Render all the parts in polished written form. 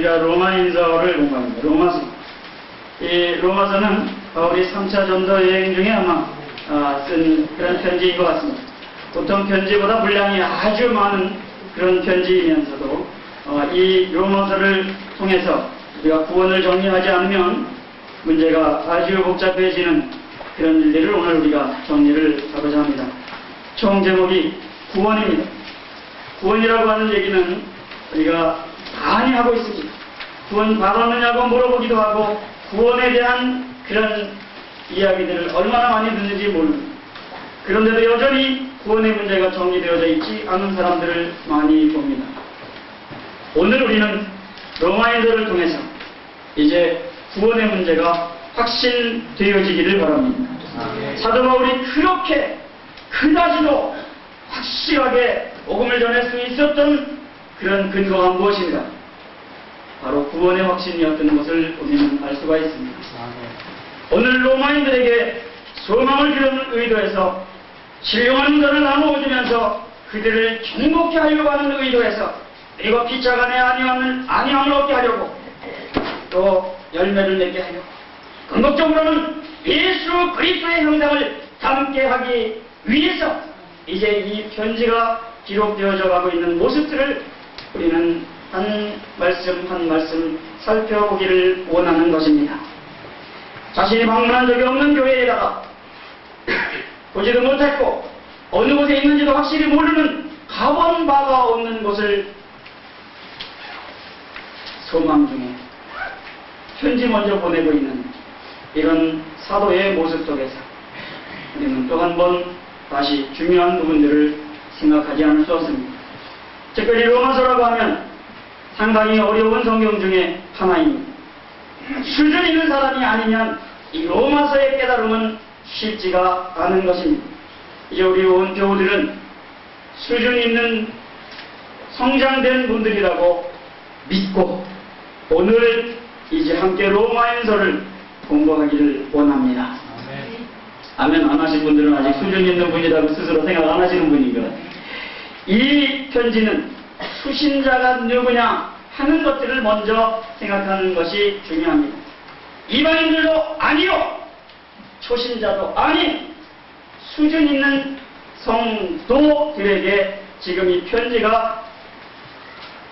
우리가 로마인서를 공부합니다. 로마서. 이 로마서는 바울이 3차 전도 여행 중에 아마 쓴 그런 편지인 것 같습니다. 보통 편지보다 분량이 아주 많은 그런 편지이면서도 이 로마서를 통해서 우리가 구원을 정리하지 않으면 문제가 아주 복잡해지는 그런 일들을 오늘 우리가 정리를 하고자 합니다. 총 제목이 구원입니다. 구원이라고 하는 얘기는 우리가 많이 하고 있습니다. 구원 받았느냐고 물어보기도 하고 구원에 대한 그런 이야기들을 얼마나 많이 듣는지 모릅니다. 그런데도 여전히 구원의 문제가 정리되어져 있지 않은 사람들을 많이 봅니다. 오늘 우리는 로마인서를 통해서 이제 구원의 문제가 확신되어지기를 바랍니다. 사도 바울이 그렇게 그다지도 확실하게 복음을 전할 수 있었던 그런 근거가 무엇인가? 바로 구원의 확신이었던 것을 우리는 알 수가 있습니다. 오늘 로마인들에게 소망을 주는 의도에서 신령한 것을 나누어주면서 그들을 행복해 하려고 하는 의도에서 그리고 피차간의 안위함을 얻게 하려고 또 열매를 맺게 하려고 궁극적으로는 예수 그리스도의 형상을 담게 하기 위해서 이제 이 편지가 기록되어져 가고 있는 모습들을 우리는 한 말씀 한 말씀 살펴보기를 원하는 것입니다. 자신이 방문한 적이 없는 교회에다가 보지도 못했고 어느 곳에 있는지도 확실히 모르는 가본 바가 없는 곳을 소망 중에 편지 먼저 보내고 있는 이런 사도의 모습 속에서 우리는 또 한 번 다시 중요한 부분들을 생각하지 않을 수 없습니다. 특별히 로마서라고 하면 상당히 어려운 성경 중에 하나입니다. 수준 있는 사람이 아니면 이 로마서의 깨달음은 쉽지가 않은 것입니다. 이제 우리 온 교우들은 수준 있는 성장된 분들이라고 믿고 오늘 이제 함께 로마인서를 공부하기를 원합니다. 아멘 안 하신 분들은 아직 수준 있는 분이라고 스스로 생각 안 하시는 분인 것 같아요. 이 편지는 수신자가 누구냐 하는 것들을 먼저 생각하는 것이 중요합니다. 이방인들도 아니요 초신자도 아닌 수준 있는 성도들에게 지금 이 편지가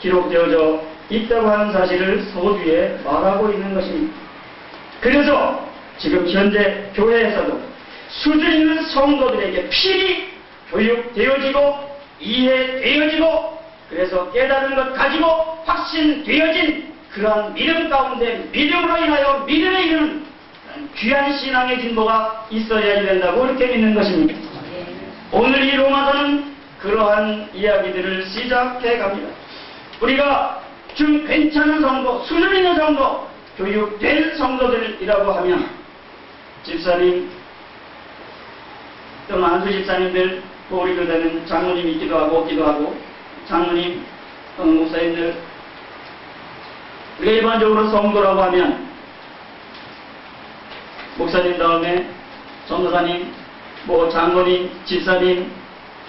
기록되어져 있다고 하는 사실을 서두에 말하고 있는 것입니다. 그래서 지금 현재 교회에서도 수준 있는 성도들에게 필히 교육되어지고 이해되어지고 그래서 깨달은 것 가지고 확신되어진 그러한 믿음 가운데 믿음으로 인하여 믿음에 이르는 귀한 신앙의 진보가 있어야지 된다고 그렇게 믿는 것입니다. 오늘 이 로마서는 그러한 이야기들을 시작해 갑니다. 우리가 좀 괜찮은 성도, 수준 있는 성도, 교육된 성도들이라고 하면 집사님 또 만수 집사님들 우리 교대는 장로님 있기도 하고 없기도 하고 장로님 목사님들 우리가 일반적으로 성도라고 하면 목사님 다음에 전도사님 뭐 장로님 집사님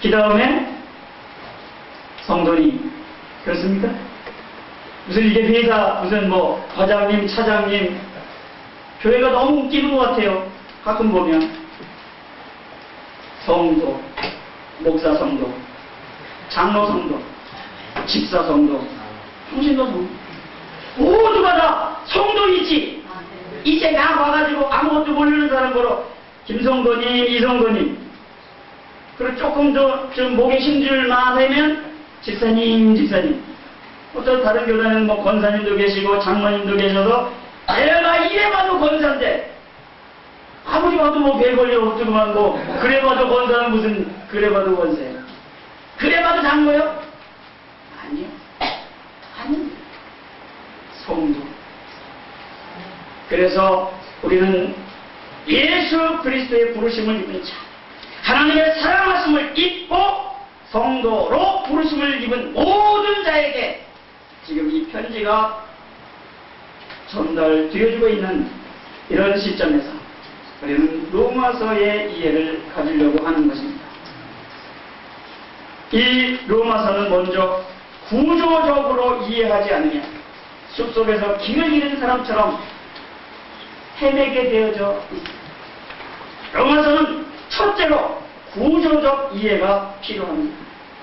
그 다음에 성도님 그렇습니까? 무슨 이게 회사 무슨 뭐 과장님 차장님 교회가 너무 웃기는 것 같아요. 가끔 보면 성도, 목사 성도, 장로 성도, 집사 성도, 평신도 성도 모두가 다 성도이지 이제 나 와가지고 아무것도 모르는 사람 보러 김성도님, 이성도님 그리고 조금 더 좀 목에 힘줄만 하면 집사님 또 다른 교단은 뭐 권사님도 계시고 장로님도 계셔도 내가 이래봐도 권사인데 아무리 봐도 뭐 별볼일 없더구만 뭐 그래봐도 권사는 무슨 그래봐도 권사예요. 그래봐도 장로요? 아니요. 아닙니다. 성도. 그래서 우리는 예수 그리스도의 부르심을 입은 자 하나님의 사랑하심을 입고 성도로 부르심을 입은 모든 자에게 지금 이 편지가 전달되어지고 있는 이런 시점에서 우리는 로마서의 이해를 가지려고 하는 것입니다. 이 로마서는 먼저 구조적으로 이해하지 않으면 숲속에서 길을 잃은 사람처럼 헤매게 되어져 있습니다. 로마서는 첫째로 구조적 이해가 필요합니다.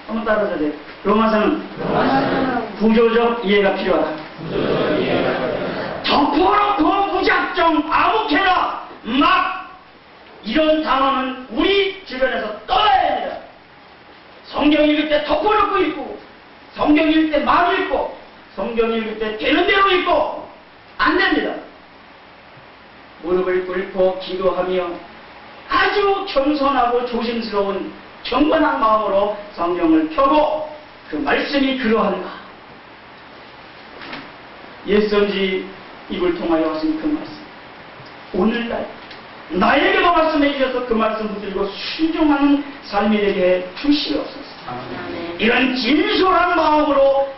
한번 따라서 돼요. 로마서는 구조적 이해가 필요하다. 덮어놓고 무작정 아무렇게나 막 이런 단어는 우리 주변에서 떠나야 합니다. 성경 읽을 때 덮어놓고 읽고, 성경 읽을 때 막 읽고, 성경 읽을 때 되는 대로 읽고, 안 됩니다. 무릎을 꿇고 기도하며 아주 겸손하고 조심스러운 경건한 마음으로 성경을 펴고 그 말씀이 그러한가. 옛선지 입을 통하여 하신 그 말씀. 오늘날 나에게도 말씀해 주셔서 그 말씀 붙들고 순종하는 삶이 되게 주시옵소서. 이런 진솔한 마음으로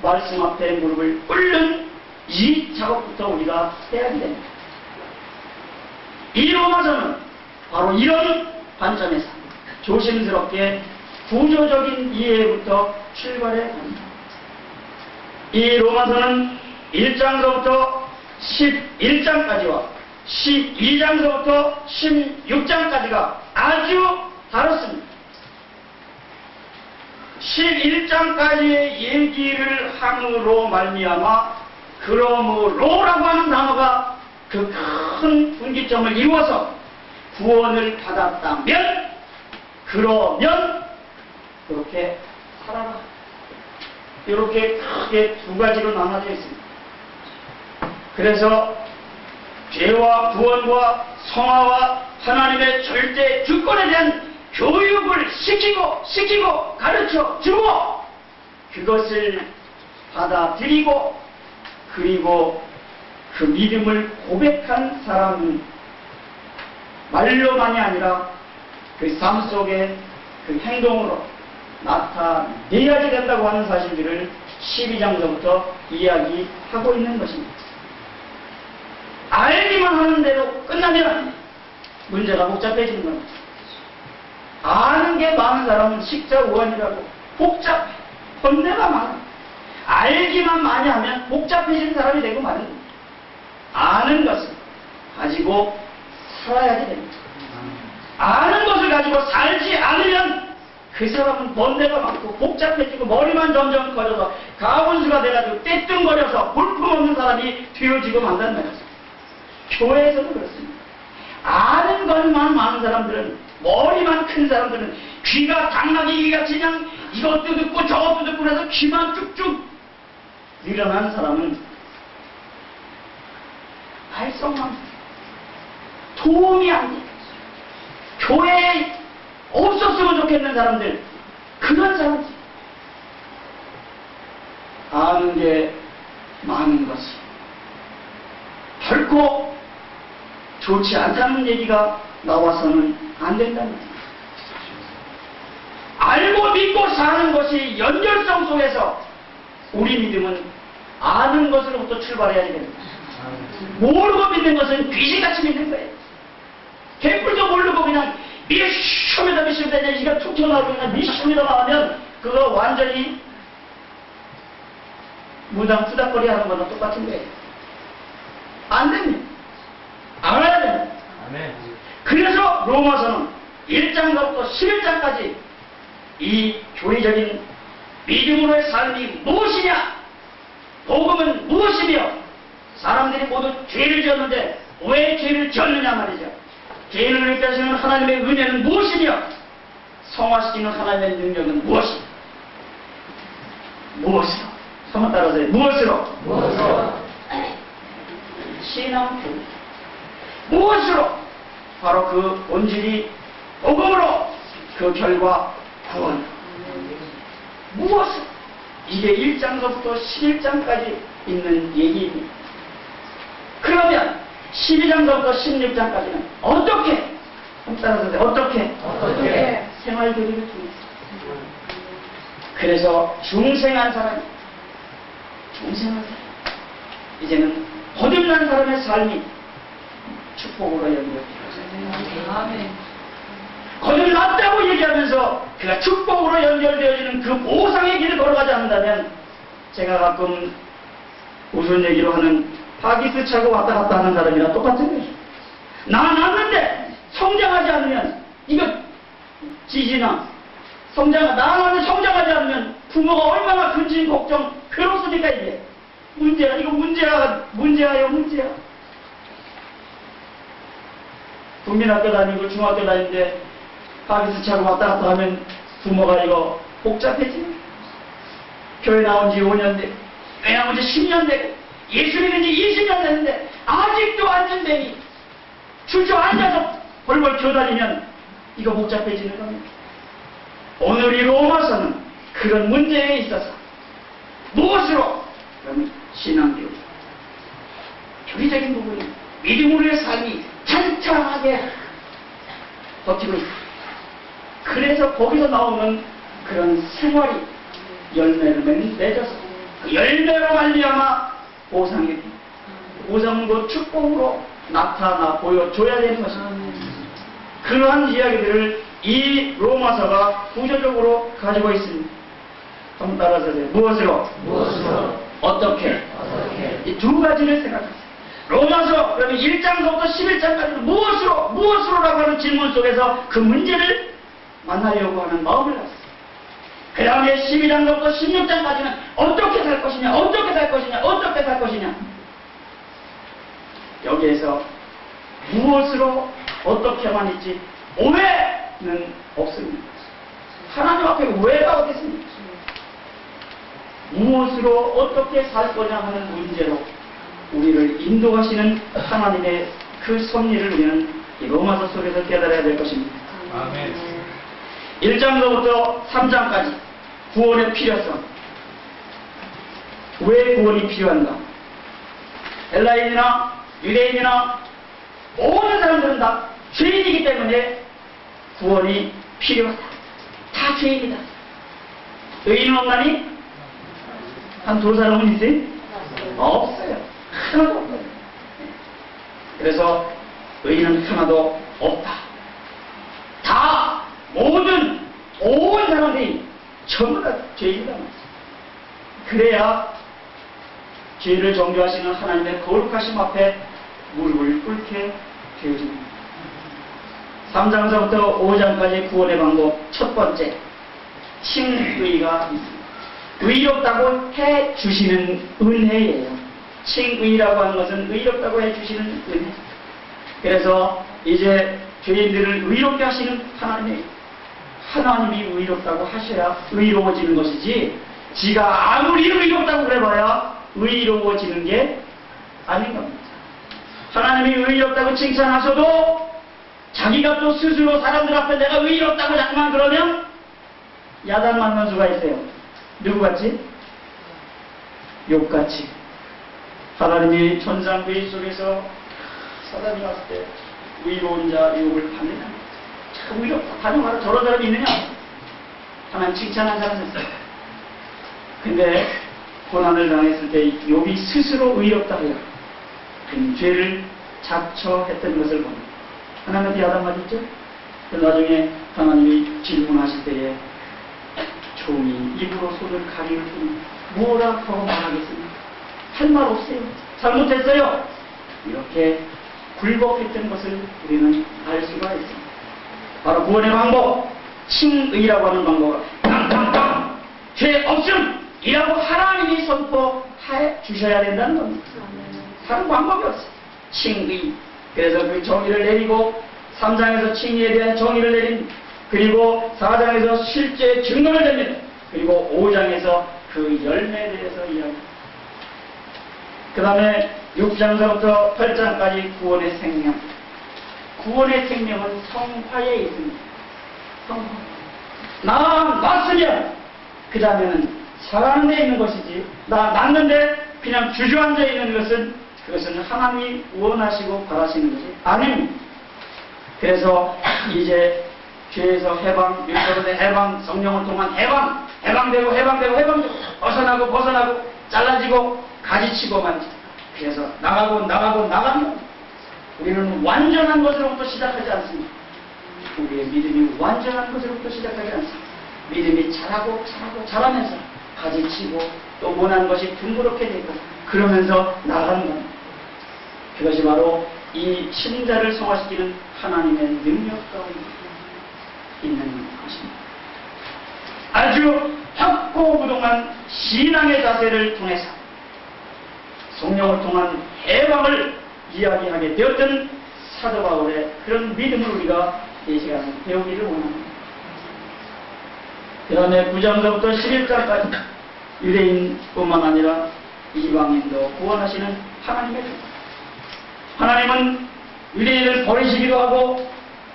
말씀 앞에 무릎을 꿇는 이 작업부터 우리가 해야 됩니다. 이 로마서는 바로 이런 관점에서 조심스럽게 구조적인 이해부터 출발해 갑니다. 이 로마서는 1장서부터 11장까지와 12장서부터 16장까지가 아주 다릅니다. 11장까지의 얘기를 함으로 말미암아 그러므로라고 하는 단어가 그 큰 분기점을 이루어서 구원을 받았다면 그러면 그렇게 살아라. 이렇게 크게 두 가지로 나눠져 있습니다. 그래서 죄와 구원과 성화와 하나님의 절대 주권에 대한 교육을 시키고 가르쳐 주고 그것을 받아들이고 그리고 그 믿음을 고백한 사람은 말로만이 아니라 그 삶 속에 그 행동으로 나타내야지 된다고 하는 사실들을 12장서부터 이야기하고 있는 것입니다. 알기만 하는 대로 끝나면 문제가 복잡해지는 겁니다. 아는 게 많은 사람은 식자우원이라고 복잡해. 혼내가 많아. 알기만 많이 하면 복잡해진 사람이 되고 마는 겁니다. 아는 것을 가지고 살아야지 됩니다. 아는 것을 가지고 살지 않으면 그 사람은 번뇌가 많고 복잡해지고 머리만 점점 커져서 가분수가 돼가지고 떼뚱거려서 볼품없는 사람이 되어지고 만다는 말이죠. 교회에서도 그렇습니다. 아는 것만 많은 사람들은, 머리만 큰 사람들은 귀가 당나귀 귀같이 그냥 이것도 듣고 저것도 듣고 그래서 귀만 쭉쭉 늘어난 사람은 발성만 도움이 안 돼. 교회에 없었으면 좋겠는 사람들, 그런 사람들. 아는 게 많은 것이 결코 좋지 않다는 얘기가 나와서는 안 된다는 거예요. 알고 믿고 사는 것이 연결성 속에서 우리 믿음은 아는 것으로부터 출발해야 됩니다. 모르고 믿는 것은 귀신같이 믿는 거예요. 개뿔도 모르고 그냥 미슈미다 이가 툭 튀어나오고 그냥 미슈미다 나오면 그거 완전히 무당 투닥거리 하는 거랑 똑같은 거예요. 안 됩니다. 알아야 됩니다. 그래서 로마서는 1장부터 11장까지 이 교리적인 믿음으로의 삶이 무엇이냐, 복음은 무엇이며, 사람들이 모두 죄를 지었는데 왜 죄를 지었느냐 말이죠. 죄인을 획득하시는 하나님의 은혜는 무엇이며, 성화시키는 하나님의 능력은 무엇이냐. 무엇으로? 한번 따라서요. 무엇으로? 신앙 교육. 무엇으로? 바로 그 본질이 복음으로, 그 결과 구원. 무엇으로? 이게 1장서부터 11장까지 있는 얘기입니다. 그러면 12장서부터 16장까지는 어떻게? 따라서 어떻게? 생활 교육을 통해서. 그래서 중생한 사람, 이제는 거듭난 사람의 삶이 축복으로 연결되어져요. 거듭났다고 얘기하면서 그가 축복으로 연결되어지는 그 보상의 길을 걸어가지 않는다면, 제가 가끔 우스운 얘기로 하는 파기스 차고 왔다 갔다 하는 사람이랑 똑같은 거예요. 낳았는데 성장하지 않으면 이거 지지나 낳았는데 성장하지 않으면 부모가 얼마나 근심 걱정 괴롭습니까. 이게 문제야. 이거 문제야요. 국민학교 다니고 중학교 다니는데 파기스 차고 왔다 갔다 하면 부모가 이거 복잡해지네. 교회 나온 지 5년 되고 교회 나온 지 10년 되고 예수 믿은 지 20년 됐는데 아직도 안전뱅이 줄줄 앉아서 벌벌 기어다니면 이거 복잡해지는 겁니다. 오늘 이 로마서는 그런 문제에 있어서 무엇으로? 그러면 신앙교육, 교리적인 부분이 믿음으로의 삶이 탄탄하게 버티고 있다. 그래서 거기서 나오는 그런 생활이 열매를 맺어서 그 열매로 말미암아 보상과 축복으로 나타나 보여줘야 되는 것입니다. 그러한 이야기들을 이 로마서가 구조적으로 가지고 있습니다. 한번 따라서 하세요. 무엇으로? 어떻게? 이 두 가지를 생각하세요. 로마서 그러면 1장부터 11장까지는 무엇으로라고 하는 질문 속에서 그 문제를 만나려고 하는 마음을 갖습니다. 그 다음에 12장부터 16장까지는 어떻게 살 것이냐. 여기에서 무엇으로 어떻게만 있지 오해는 없습니다. 하나님 앞에 오해가 어딨습니까? 무엇으로 어떻게 살 거냐 하는 문제로 우리를 인도하시는 하나님의 그 섭리를 우리는 이 로마서 속에서 깨달아야 될 것입니다. 아멘. 1장부터 3장까지 구원의 필요성. 왜 구원이 필요한가? 헬라인이나 유대인이나 모든 사람들은 다 죄인이기 때문에 구원이 필요하다. 다 죄인이다. 의인은 없나니? 한 두 사람은 있어요? 없어요. 하나도 없어요. 그래서 의인은 하나도 없다. 다 모든 온 사람들이 전부 다 죄인이다. 그래야 죄를 정죄하시는 하나님의 거룩하심 앞에 무릎을 꿇게 되어집니다. 3장서부터 5장까지 구원의 방법 첫 번째, 칭의가 있습니다. 의롭다고 해주시는 은혜예요. 칭의라고 하는 것은 의롭다고 해주시는 은혜. 그래서 이제 죄인들을 의롭게 하시는 하나님이 의롭다고 하셔야 의로워지는 것이지, 지가 아무리 의롭다고 그래봐야 의로워지는 게 아닌 겁니다. 하나님이 의롭다고 칭찬하셔도 자기가 또 스스로 사람들 앞에 내가 의롭다고 자꾸만 그러면 야단 맞는 수가 있어요. 누구같이? 욥같이. 하나님이 천상배인 속에서 사단이 왔을 때 의로운 자 욥을 받느냐? 참 의롭다. 다녀가라. 저런 사람이 있느냐? 하나님 칭찬한 사람이 있어요. 근데 고난을 당했을 때 욥이 스스로 의롭다 해요. 그 죄를 자처했던 것을 봅니다. 하나님한테 야단 맞았죠? 나중에 하나님이 질문하실 때에 종이 입으로 손을 가리울 뿐 뭐라 하고 말하겠습니까? 할 말 없어요. 잘못했어요. 이렇게 굴복했던 것을 우리는 알 수가 있습니다. 바로 구원의 방법, 칭의라고 하는 방법은 땅땅땅 죄 없음이라고 하나님이 선포해 주셔야 된다는 겁니다. 다른 방법이 없어요. 칭의. 그래서 그 정의를 내리고 3장에서 칭의에 대한 정의를 내린, 그리고 4장에서 실제 증거를 냅니다. 그리고 5장에서 그 열매에 대해서 이야기합니다. 그 다음에 6장서부터 8장까지 구원의 생명. 구원의 생명은 성화에 있습니다. 성화. 낳았으면 그 다음에는 살아가는 데 있는 것이지, 낳았는데 그냥 주저앉아 있는 그것은 하나님이 원하시고 바라시는 것이 아닙니다. 그래서 이제 죄에서 해방, 율법의 해방, 성령을 통한 해방되고 벗어나고 잘라지고 가지치고 만지. 그래서 나가면 우리는 완전한 것으로부터 시작하지 않습니다. 우리의 믿음이 완전한 것으로부터 시작하지 않습니다. 믿음이 자라면서 가지치고 또 원하는 것이 둥그렇게 되고 그러면서 나가는 겁니다. 그것이 바로 이 신자를 성화시키는 하나님의 능력 가운데 있는 것입니다. 아주 확고부동한 신앙의 자세를 통해서 성령을 통한 해방을 이야기하게 되었던 사도 바울의 그런 믿음을 우리가 이 시간에 배우기를 원합니다. 그 다음에 9장서부터 11장까지 유대인뿐만 아니라 이방인도 구원하시는 하나님의 주. 하나님은 유대인을 버리시기도 하고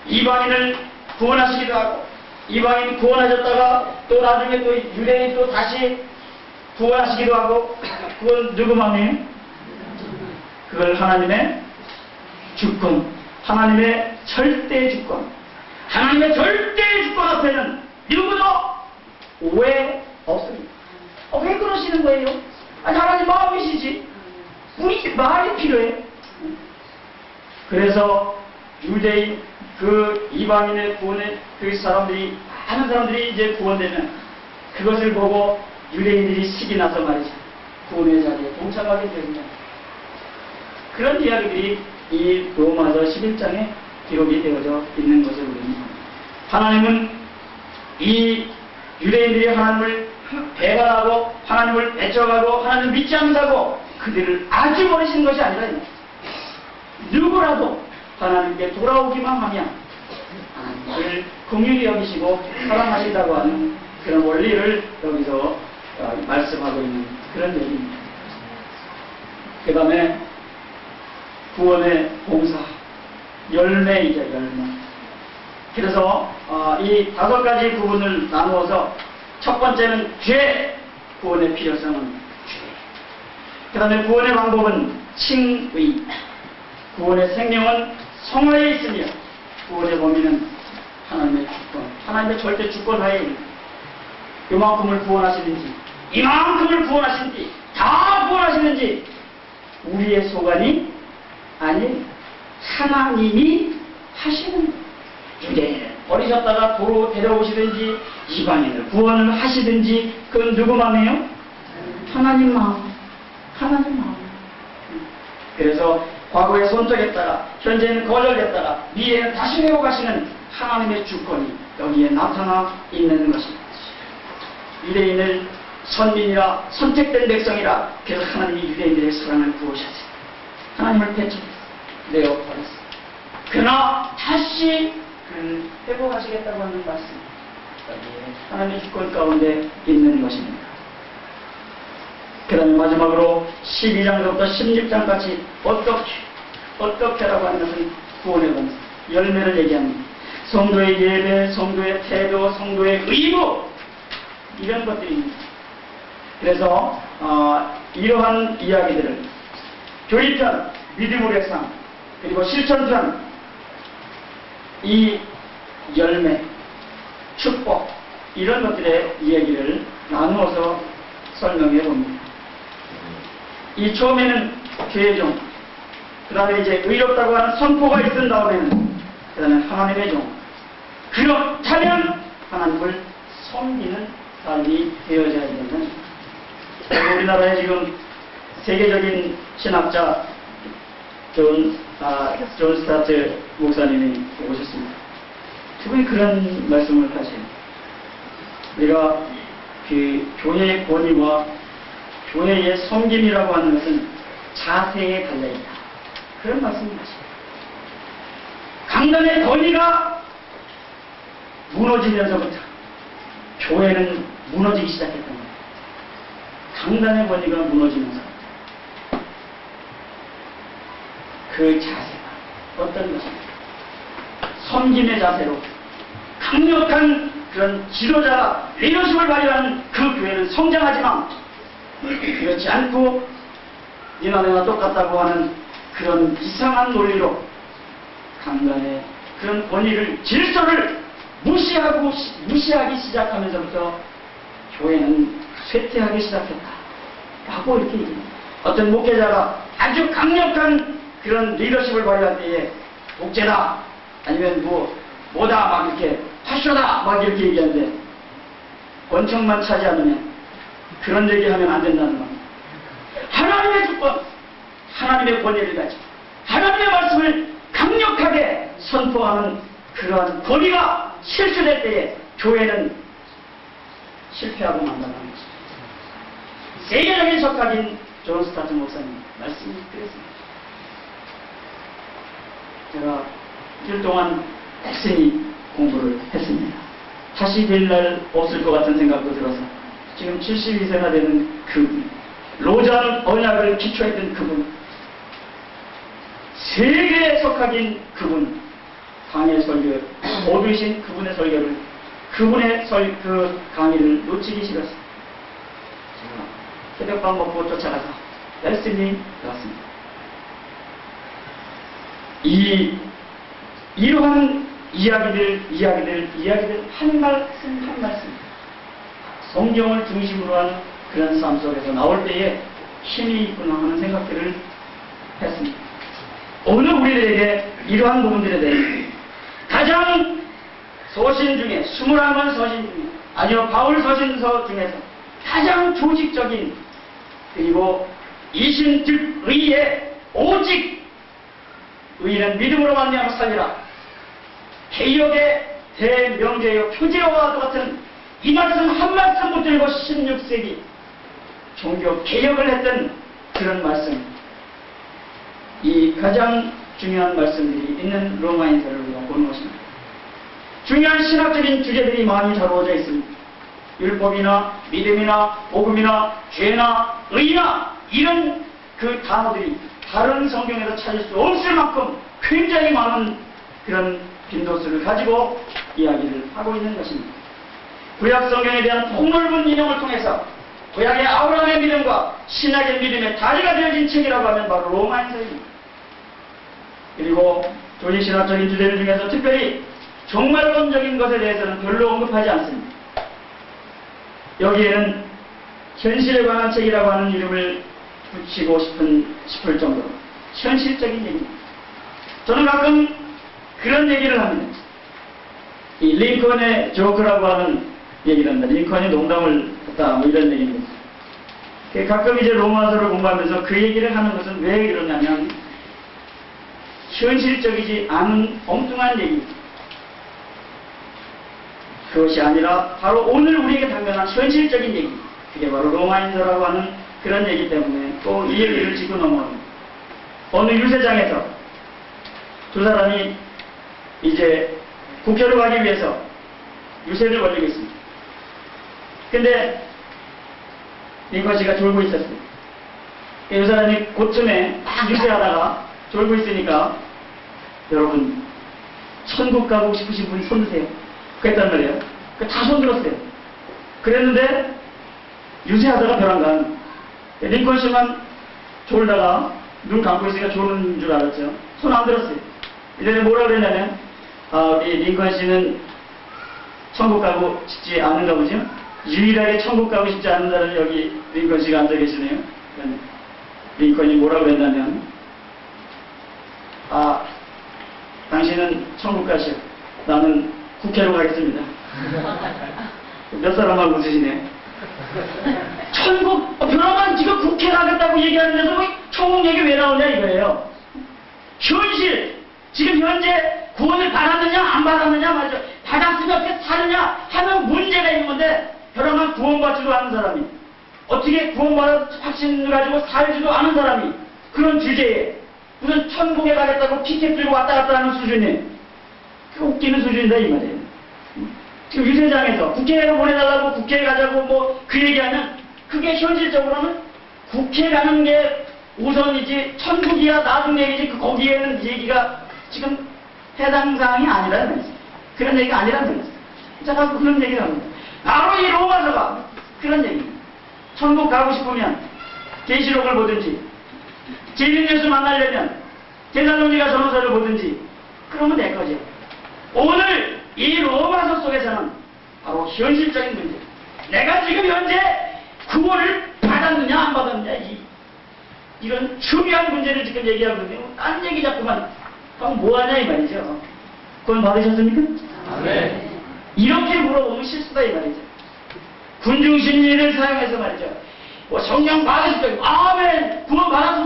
이방인을 구원하시기도 하고 이방인 구원하셨다가 또 나중에 또 유대인 또 다시 구원하시기도 하고 그건 누구 맘이에요? 그걸 하나님의 주권, 하나님의 절대 주권, 하나님의 절대 주권 앞에는 누구도 오해 없습니다. 왜 그러시는 거예요? 하나님 마음이시지. 우리 말이 필요해. 그래서 유대인 그 이방인의 구원에 그 사람들이 많은 사람들이 이제 구원되면 그것을 보고 유대인들이 식이 나서 말이죠. 구원의 자리에 동참하게 됩니다. 그런 이야기들이 이 로마서 11장에 기록이 되어져 있는 것을 우리는 합니다. 하나님은 이 유대인들이 하나님을 배반하고 하나님을 배척하고 하나님을 믿지 않는다고 그들을 아주 버리시는 것이 아니라 누구라도 하나님께 돌아오기만 하면 하나님을 긍휼히 여기시고 사랑하신다고 하는 그런 원리를 여기서 말씀하고 있는 그런 얘기입니다. 그 다음에 구원의 봉사, 열매이죠, 열매. 그래서 이 5가지 부분을 나누어서 첫 번째는 죄, 구원의 필요성은 죄. 그 다음에 구원의 방법은 칭의, 구원의 생명은 성화에 있으며 구원의 범위는 하나님의 주권, 하나님의 절대 주권 하에 있는 요만큼을 구원하시는지 이만큼을 구원하시는지 다 구원하시는지 우리의 소관이 아닌 하나님이 하시는 유대인을 버리셨다가 도로 데려오시든지 이방인을 구원을 하시든지 그건 누구 마음이에요? 하나님 마음. 하나님 마음. 그래서 과거에 선택했다가 현재는 거절했다가 미래는 다시 회복하시는 하나님의 주권이 여기에 나타나 있는 것입니다. 유대인을 선민이라 선택된 백성이라 그래서 하나님이 유대인들의 사랑을 부으셨어요. 하나님을 배척내어 버렸어요. 그러나 다시 그를 회복하시겠다고 하는 말씀, 여기에 하나님의 주권 가운데 있는 것입니다. 그 다음에 마지막으로 12장부터 16장까지 어떻게라고 하는 것은 구원의 봉사, 열매를 얘기합니다. 성도의 예배, 성도의 태도, 성도의 의무, 이런 것들입니다. 그래서 이러한 이야기들을 교리편, 믿음의 상, 그리고 실천편, 이 열매, 축복, 이런 것들의 이야기를 나누어서 설명해 봅니다. 이 처음에는 죄의 종, 그 다음에 이제 의롭다고 하는 선포가 있은 다음에는 그 다음에 하나님의 종, 그렇다면 하나님을 섬기는 삶이 되어져야 되는, 우리나라에 지금 세계적인 신학자 존 스타트 목사님이 오셨습니다. 그분이 그런 말씀을 하세요. 우리가 그 교회의 권위와 교회의 섬김이라고 하는 것은 자세에 달려있다. 그런 말씀을 하십니다. 강단의 권위가 무너지면서부터 교회는 무너지기 시작했던 거예요. 강단의 권위가 무너지면서 그 자세가 어떤 것입니까? 섬김의 자세로 강력한 그런 지도자가 리더십을 발휘하는 그 교회는 성장하지만 그렇지 않고 니나 내가 똑같다고 하는 그런 이상한 논리로 강단의 그런 권위를, 질서를 무시하기 시작하면서부터 교회는 쇠퇴하기 시작했다 라고 이렇게 얘기합니다. 어떤 목회자가 아주 강력한 그런 리더십을 발휘할 때에 독재다 아니면 뭐다 막 이렇게 파쇼다 막 이렇게 얘기하는데 권총만 차지 않으면 그런 얘기하면 안 된다는 겁니다. 하나님의 무조건 하나님의 권위를 가지고 하나님의 말씀을 강력하게 선포하는 그러한 권위가 실수될 때에 교회는 실패하고 만다는 것입니다. 세계적인 석학인 존 스타트 목사님 말씀이 그랬습니다. 제가 일 동안 열심히 공부를 했습니다. 다시 될 날 없을 것 같은 생각도 들어서 지금 72세가 되는 그분, 로잔 언약을 기초했던 그분, 세계의 석학인 그분, 강의 설교, 모두이신 그분의 설교를, 그분의 그 강의를 놓치기 싫었어요. 제가 새벽밥 먹고 쫓아가서 열심히 배웠습니다. 이러한 이야기들 한 말씀 성경을 중심으로 한 그런 삶 속에서 나올 때에 힘이 있구나 하는 생각들을 했습니다. 오늘 우리들에게 이러한 부분들에 대해 가장 서신 중에 21권 서신 중에 아니요 바울 서신서 중에서 가장 조직적인 그리고 이신 즉 의의 오직 의는 믿음으로 말미암아 살리라 개혁의 대명제요 표제와도 같은 이 말씀 한 말씀 붙들고 16세기 종교 개혁을 했던 그런 말씀, 이 가장 중요한 말씀들이 있는 로마인서를 우리가 보는 것입니다. 중요한 신학적인 주제들이 많이 다루어져 있습니다. 율법이나 믿음이나 복음이나 죄나 의나 이런 그 단어들이 다른 성경에서 찾을 수 없을 만큼 굉장히 많은 그런 빈도수를 가지고 이야기를 하고 있는 것입니다. 구약 성경에 대한 폭넓은 인용을 통해서 구약의 아브라함의 믿음과 신약의 믿음의 다리가 되어진 책이라고 하면 바로 로마인서입니다. 그리고 조직신학적인 주제들 중에서 특별히 종말론적인 것에 대해서는 별로 언급하지 않습니다. 여기에는 현실에 관한 책이라고 하는 이름을 붙이고 싶을 정도로 현실적인 얘기입니다. 저는 가끔 그런 얘기를 합니다. 이 링컨의 조크라고 하는 얘기를 합니다. 링컨이 농담을 했다 뭐 이런 얘기입니다. 가끔 이제 로마서를 공부하면서 그 얘기를 하는 것은 왜 그러냐면 현실적이지 않은 엉뚱한 얘기입니다. 그것이 아니라 바로 오늘 우리에게 당면한 현실적인 얘기, 그게 바로 로마인서라고 하는 그런 얘기 때문에 또 이 얘기를 짚고 넘어갑니다. 어느 유세장에서 두 사람이 이제 국회로 가기 위해서 유세를 벌이고 있습니다. 근데 링컨 씨가 졸고 있었어요. 이 사람이 그쯤에 딱 유세하다가 졸고 있으니까 여러분 천국 가고 싶으신 분이 손 드세요. 그랬단 말이에요. 다 손 들었어요. 그랬는데 유세하다가 벼랑간 링컨 씨만 졸다가 눈 감고 있으니까 졸는 줄 알았죠. 손 안 들었어요. 이제 뭐라 그랬냐면 우리 링컨 씨는 천국 가고 싶지 않은가 보죠. 유일하게 천국 가고 싶지 않은 사람이 여기 링컨 씨가 앉아 계시네요. 링컨이 뭐라 그랬냐면 당신은 천국 가시오. 나는 국회로 가겠습니다. 몇 사람하고 웃으시네. 천국, 벼랑간 지금 국회 가겠다고 얘기하는데도 뭐 천국 얘기 왜 나오냐 이거예요. 현실, 지금 현재 구원을 받았느냐 안 받았느냐 말이죠. 받았으면 어떻게 사느냐 하는 문제가 있는 건데 벼랑간 구원받지도 않은 사람이 어떻게 구원받아 확신을 가지고 살지도 않은 사람이 그런 주제에 무슨 천국에 가겠다고 피켓 들고 왔다 갔다 하는 수준이 그 웃기는 수준이다 이 말이에요. 지금 유세장에서 국회로 보내달라고 국회에 가자고 뭐 그 얘기하면 그게 현실적으로는 국회 가는 게 우선이지 천국이야 나중 얘기지 거기에는 얘기가 지금 해당 사항이 아니라는 말이죠. 그런 얘기가 아니라는 말이죠. 자, 가서 그런 얘기를 합니다. 바로 이 로마서가 그런 얘기입니다. 천국 가고 싶으면 계시록을 보든지 진리 예수 만나려면 대살로니가 전후서를 보든지 그러면 될 거죠. 오늘 이 로마서 속에서는 바로 현실적인 문제. 내가 지금 현재 구원을 받았느냐 안 받았느냐 이런 중요한 문제를 지금 얘기하고 있는데 딴 얘기 자꾸만 그럼 뭐하냐 이 말이죠. 구원 받으셨습니까? 네. 이렇게 물어보면 실수다 이 말이죠. 군중심리를 사용해서 말이죠. 성령 받으셨다고 아멘 구원 받았습니다.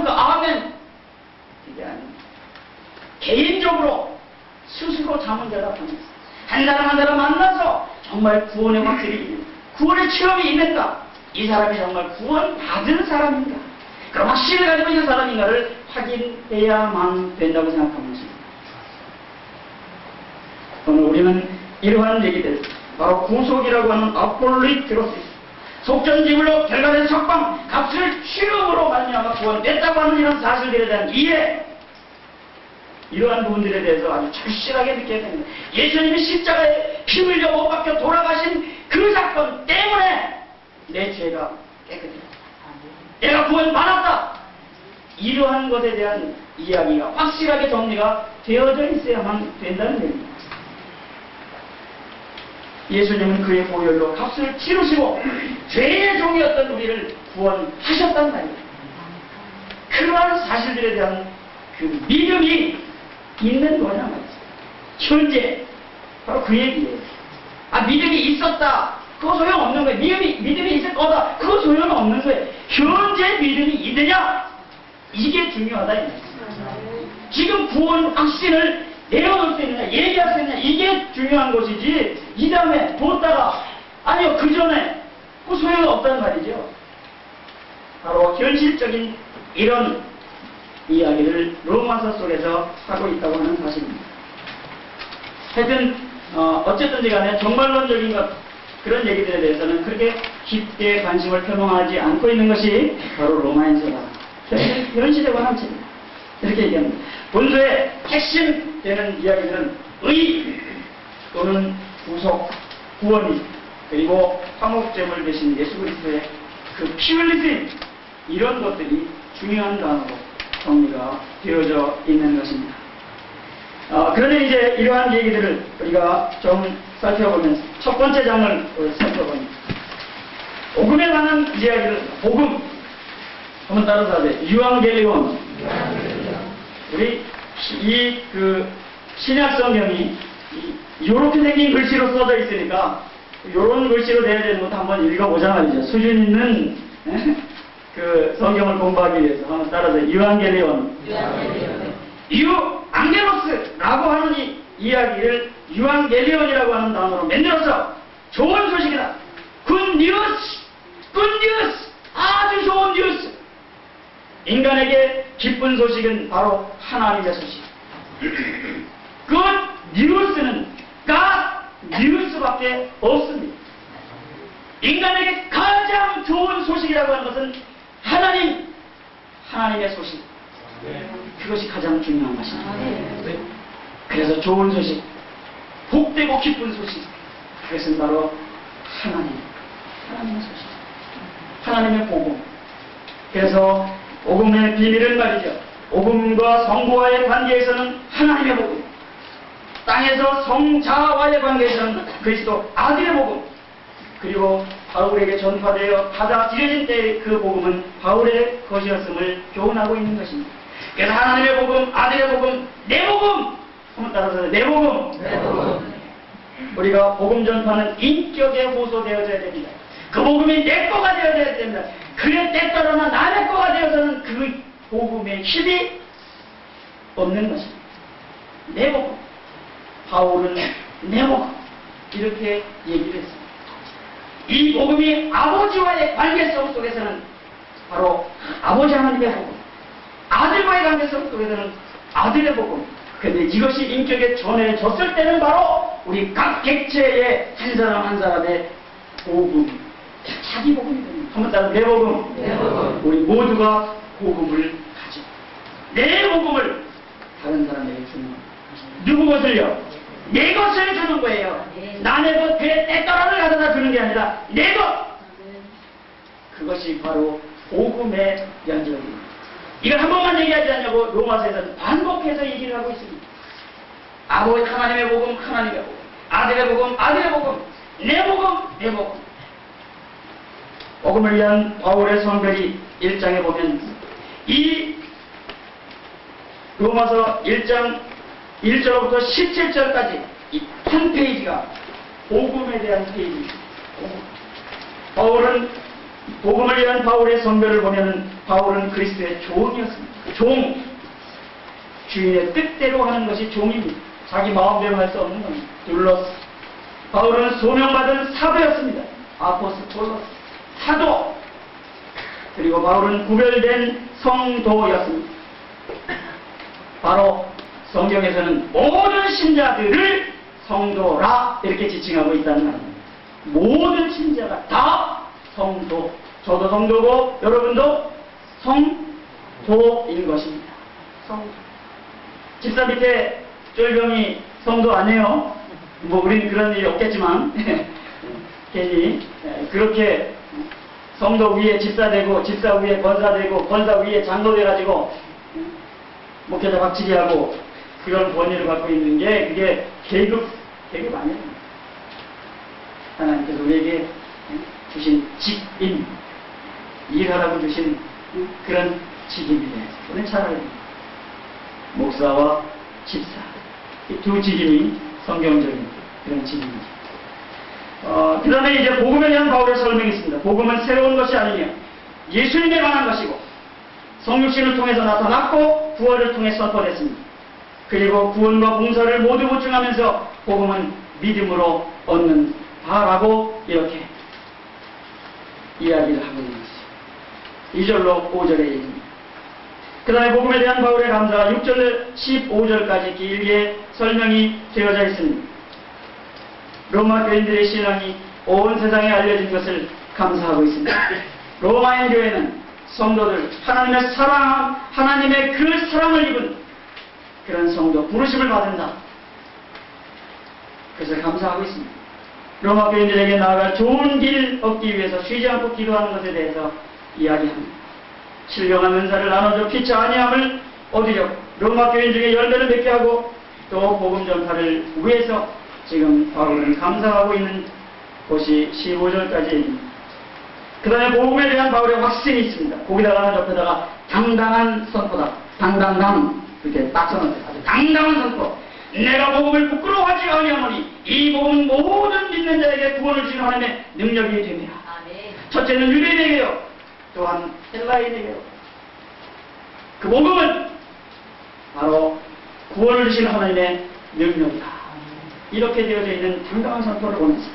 한 사람 한 사람 만나서 정말 구원의 확실히 구원의 체험이 있는가? 이 사람이 정말 구원받은 사람인가? 그런 확신을 가지고 있는 사람인가를 확인해야만 된다고 생각하는 것입니다. 오늘 우리는 이러한 얘기들, 바로 구속이라고 하는 아폴로익 드로시스, 속전지불로 결과된 석방, 값을 치름으로 말미암아 구원됐다고 하는 이런 사실들에 대한 이해, 이러한 부분들에 대해서 아주 절실하게 느껴야 됩니다. 예수님이 십자가에 피 흘려 못 박혀 돌아가신 그 사건 때문에 내 죄가 깨끗해졌다. 내가 구원받았다. 이러한 것에 대한 이야기가 확실하게 정리가 되어져 있어야만 된다는 얘기입니다. 예수님은 그의 보혈로 값을 치르시고 죄의 종이었던 우리를 구원하셨단 말이에요. 그러한 사실들에 대한 그 믿음이 있는 거냐 말이죠. 현재 바로 그 얘기예요. 믿음이 있었다. 그거 소용없는 거예요. 믿음이 있을 거다. 그거 소용없는 거예요. 현재 믿음이 있느냐? 이게 중요하다 이 말이에요. 지금 구원 확신을 내어놓을 수 있느냐, 얘기할 수 있느냐, 이게 중요한 것이지, 이 다음에 뒀다가, 아니요, 그 전에, 그 소용이 없다는 말이죠. 바로 현실적인 이런 이야기를 로마서 속에서 하고 있다고 하는 사실입니다. 하여튼, 어쨌든지 간에 정말론적인 것, 그런 얘기들에 대해서는 그렇게 깊게 관심을 표명하지 않고 있는 것이 바로 로마인서다. 현실에 관한 책입니다. 이렇게 얘기합니다. 본서의 핵심 되는 이야기들은 의 또는 구속, 구원이, 그리고 화목제물 되신 예수 그리스도의 그 피 흘리심, 이런 것들이 중요한 단어로 정리가 되어져 있는 것입니다. 그런데 이제 이러한 얘기들을 우리가 좀 살펴보면서 첫 번째 장을 살펴봅니다. 복음에 관한 이야기를, 복음, 한번 따라서 하세요. 유앙겔리온. 우리 신약 성경이 이렇게 생긴 글씨로 써져 있으니까 이런 글씨로 돼야 되는 것도 한번 읽어보자 말이죠. 수준 있는 그 성경을 공부하기 위해서 한번 따라서 유앙겔리온. 유앙겔로스라고 하는 이 이야기를 유앙겔리온이라고 하는 단어로 만들어서 좋은 소식이다. 굿뉴스, 굿뉴스, 아주 좋은 뉴스. 인간에게 기쁜 소식은 바로 하나님의 소식. 그 뉴스는 God 뉴스밖에 없습니다. 인간에게 가장 좋은 소식이라고 하는 것은 하나님의 소식. 그것이 가장 중요한 것입니다. 그래서 좋은 소식, 복되고 기쁜 소식, 그것은 바로 하나님의 소식, 하나님의 복음. 그래서 복음의 비밀은 말이죠. 복음과 성부와의 관계에서는 하나님의 복음, 땅에서 성자와의 관계에서는 그리스도 아들의 복음, 그리고 바울에게 전파되어 받아들여진 때의 그 복음은 바울의 것이었음을 교훈하고 있는 것입니다. 그래서 하나님의 복음, 아들의 복음, 내 복음, 한번 따라서 내 복음. 우리가 복음 전파는 인격에 호소되어져야 됩니다. 그 복음이 내 거가 되어야 됩니다. 그의 때따라나 남의 거가 되어서는 그 복음의 힘이 없는 것입니다. 내 복음. 바울은 내 복음. 이렇게 얘기를 했습니다. 이 복음이 아버지와의 관계성 속에서는 바로 아버지 하나님의 복음, 아들과의 관계성 속에서는 아들의 복음. 그런데 이것이 인격에 전해졌을 때는 바로 우리 각 객체의 한 사람 한 사람의 복음, 자기 복음이 됩니다. 한번 따라 내 복음. 우리 모두가 복음을 가지고 내 복음을 다른 사람에게 주는 겁니다. 누구 것을요? 내 것을 주는 거예요. 남의 것, 그의 때떠라를 가져다 주는 게 아니라 내 것. 그것이 바로 복음의 연적입니다. 이걸 한 번만 얘기하지 않냐고 로마서에서는 반복해서 얘기를 하고 있습니다. 아버지 하나님의 복음, 하나님의 복음, 아들의 복음, 아들의 복음, 내 복음, 내 복음. 복음을 위한 바울의 성별이 1장에 보면 이 로마서 1장 1절부터 17절까지 이 한 페이지가 복음에 대한 페이지입니다. 바울은 복음을 위한 바울의 성별을 보면 바울은 그리스도의 종이었습니다. 종, 주인의 뜻대로 하는 것이 종입니다. 자기 마음대로 할 수 없는 겁니다. 둘러스 바울은 소명받은 사도였습니다. 아포스톨로스, 사도. 그리고 바울은 구별된 성도였습니다. 바로 성경에서는 모든 신자들을 성도라 이렇게 지칭하고 있다는 말입니다. 모든 신자가 다 성도. 저도 성도고 여러분도 성도인 것입니다. 성도. 집사 밑에 쫄병이 성도 아니에요. 뭐 우리는 그런 일이 없겠지만 괜히 그렇게 성도 위에 집사 되고 집사 위에 권사 되고 권사 위에 장로 돼가지고 목회자 박치기 하고 그런 권위를 갖고 있는 게 그게 계급 아니에요. 하나님께서 우리에게 주신 직임, 일하라고 주신 그런 직임이에요. 우리는 잘 알아요. 목사와 집사, 이 두 직임이 성경적인 그런 직임이죠. 그 다음에 이제 복음에 대한 바울의 설명이 있습니다. 복음은 새로운 것이 아니며 예수님에 관한 것이고 성육신을 통해서 나타났고 구원을 통해 선포됐습니다. 그리고 구원과 봉사를 모두 보충하면서 복음은 믿음으로 얻는 바라고 이렇게 이야기를 하고 있는 것이죠. 2절로 5절의 얘기입니다. 그 다음에 복음에 대한 바울의 감사가 6절 15절까지 길게 설명이 되어져 있습니다. 로마 교인들의 신앙이 온 세상에 알려진 것을 감사하고 있습니다. 로마인 교회는 성도들, 하나님의 사랑, 하나님의 그 사랑을 입은 그런 성도, 부르심을 받은다. 그것을 감사하고 있습니다. 로마 교인들에게 나아갈 좋은 길 얻기 위해서 쉬지 않고 기도하는 것에 대해서 이야기합니다. 신령한 은사를 나눠줘 피차 아니함을 얻으려고 로마 교인들에게 열매를 맺게 하고 또 복음 전파를 위해서 지금 바울은 감사하고 있는 곳이 15절까지입니다. 그 다음에 복음에 대한 바울의 확신이 있습니다. 거기다가 옆에다가 당당한 선포다. 당당당 이렇게 딱 써놨어요. 아주 당당한 선포. 내가 복음을 부끄러워하지 아니하노니 이 복음은 모든 믿는 자에게 구원을 주시는 하나님의 능력이 됩니다. 첫째는 유대인에게요. 또한 헬라인에게요. 그 복음은 바로 구원을 주시는 하나님의 능력이다. 이렇게 되어져 있는 당당한 선포를 보면서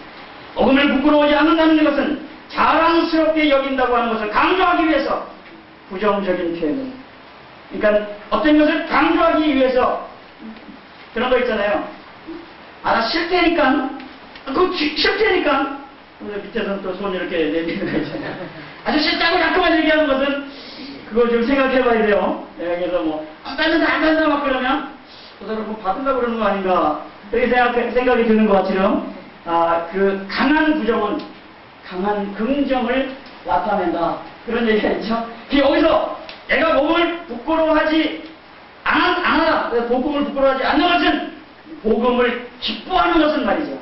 복음을 부끄러워하지 않는다는 것은 자랑스럽게 여긴다고 하는 것을 강조하기 위해서 부정적인 표현을, 그러니까 어떤 것을 강조하기 위해서 그런 거 있잖아요. 아, 나 싫다니까, 그거 싫다니까. 밑에서는 또 손 이렇게 내미는 거 있잖아요. 아주 싫다고 자꾸만 얘기하는 것은 그거 좀 생각해 봐야 돼요. 그래서 뭐 안 받는다 막 그러면 그 사람 뭐 받으려고 그러는 거 아닌가 그렇게 생각이 드는 것처럼 그 강한 부정은 강한 긍정을 나타낸다. 그런 얘기가 있죠. 여기서 내가 복음을 부끄러워하지 않아라. 복음을 부끄러워하지 않는 것은 복음을 기뻐하는 것은 말이죠.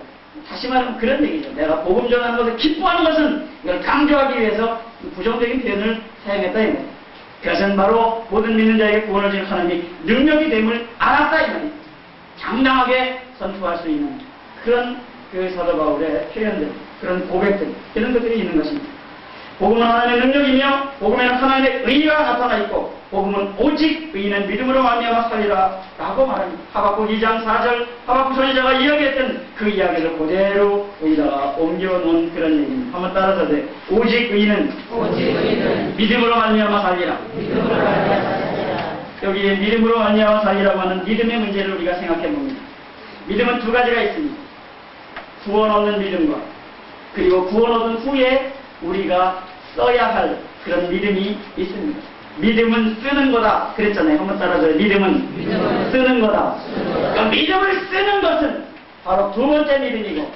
다시 말하면 그런 얘기죠. 내가 복음 전하는 것을 기뻐하는 것은 이걸 강조하기 위해서 부정적인 표현을 사용했다 이 말이에요. 그것은 바로 모든 믿는 자에게 구원을 주는 하나님이 능력이 됨을 알았다 이 말이에요. 장담하게 선포할 수 있는 그런 그 사도 바울의 표현들, 그런 고백들, 이런 것들이 있는 것입니다. 복음은 하나님의 능력이며 복음에는 하나님의 의가 나타나 있고 복음은 오직 의인은 믿음으로 말미암아 살리라 라고 말합니다. 하박국 2장 4절 하박국 선지자가 이야기했던 그 이야기를 그대로 여기다가 옮겨놓은 그런 얘기입니다. 한번 따라서 돼. 오직 의인은 믿음으로 말미암아 살리라. 여기에 믿음으로 말미암아 살리라고 하는 믿음의 문제를 우리가 생각해 봅니다. 믿음은 두 가지가 있습니다. 구원 얻는 믿음과 그리고 구원 얻은 후에 우리가 써야 할 그런 믿음이 있습니다. 믿음은 쓰는 거다 그랬잖아요. 한번 따라줘요. 믿음은 쓰는 거다. 그러니까 믿음을 쓰는 것은 바로 두 번째 믿음이고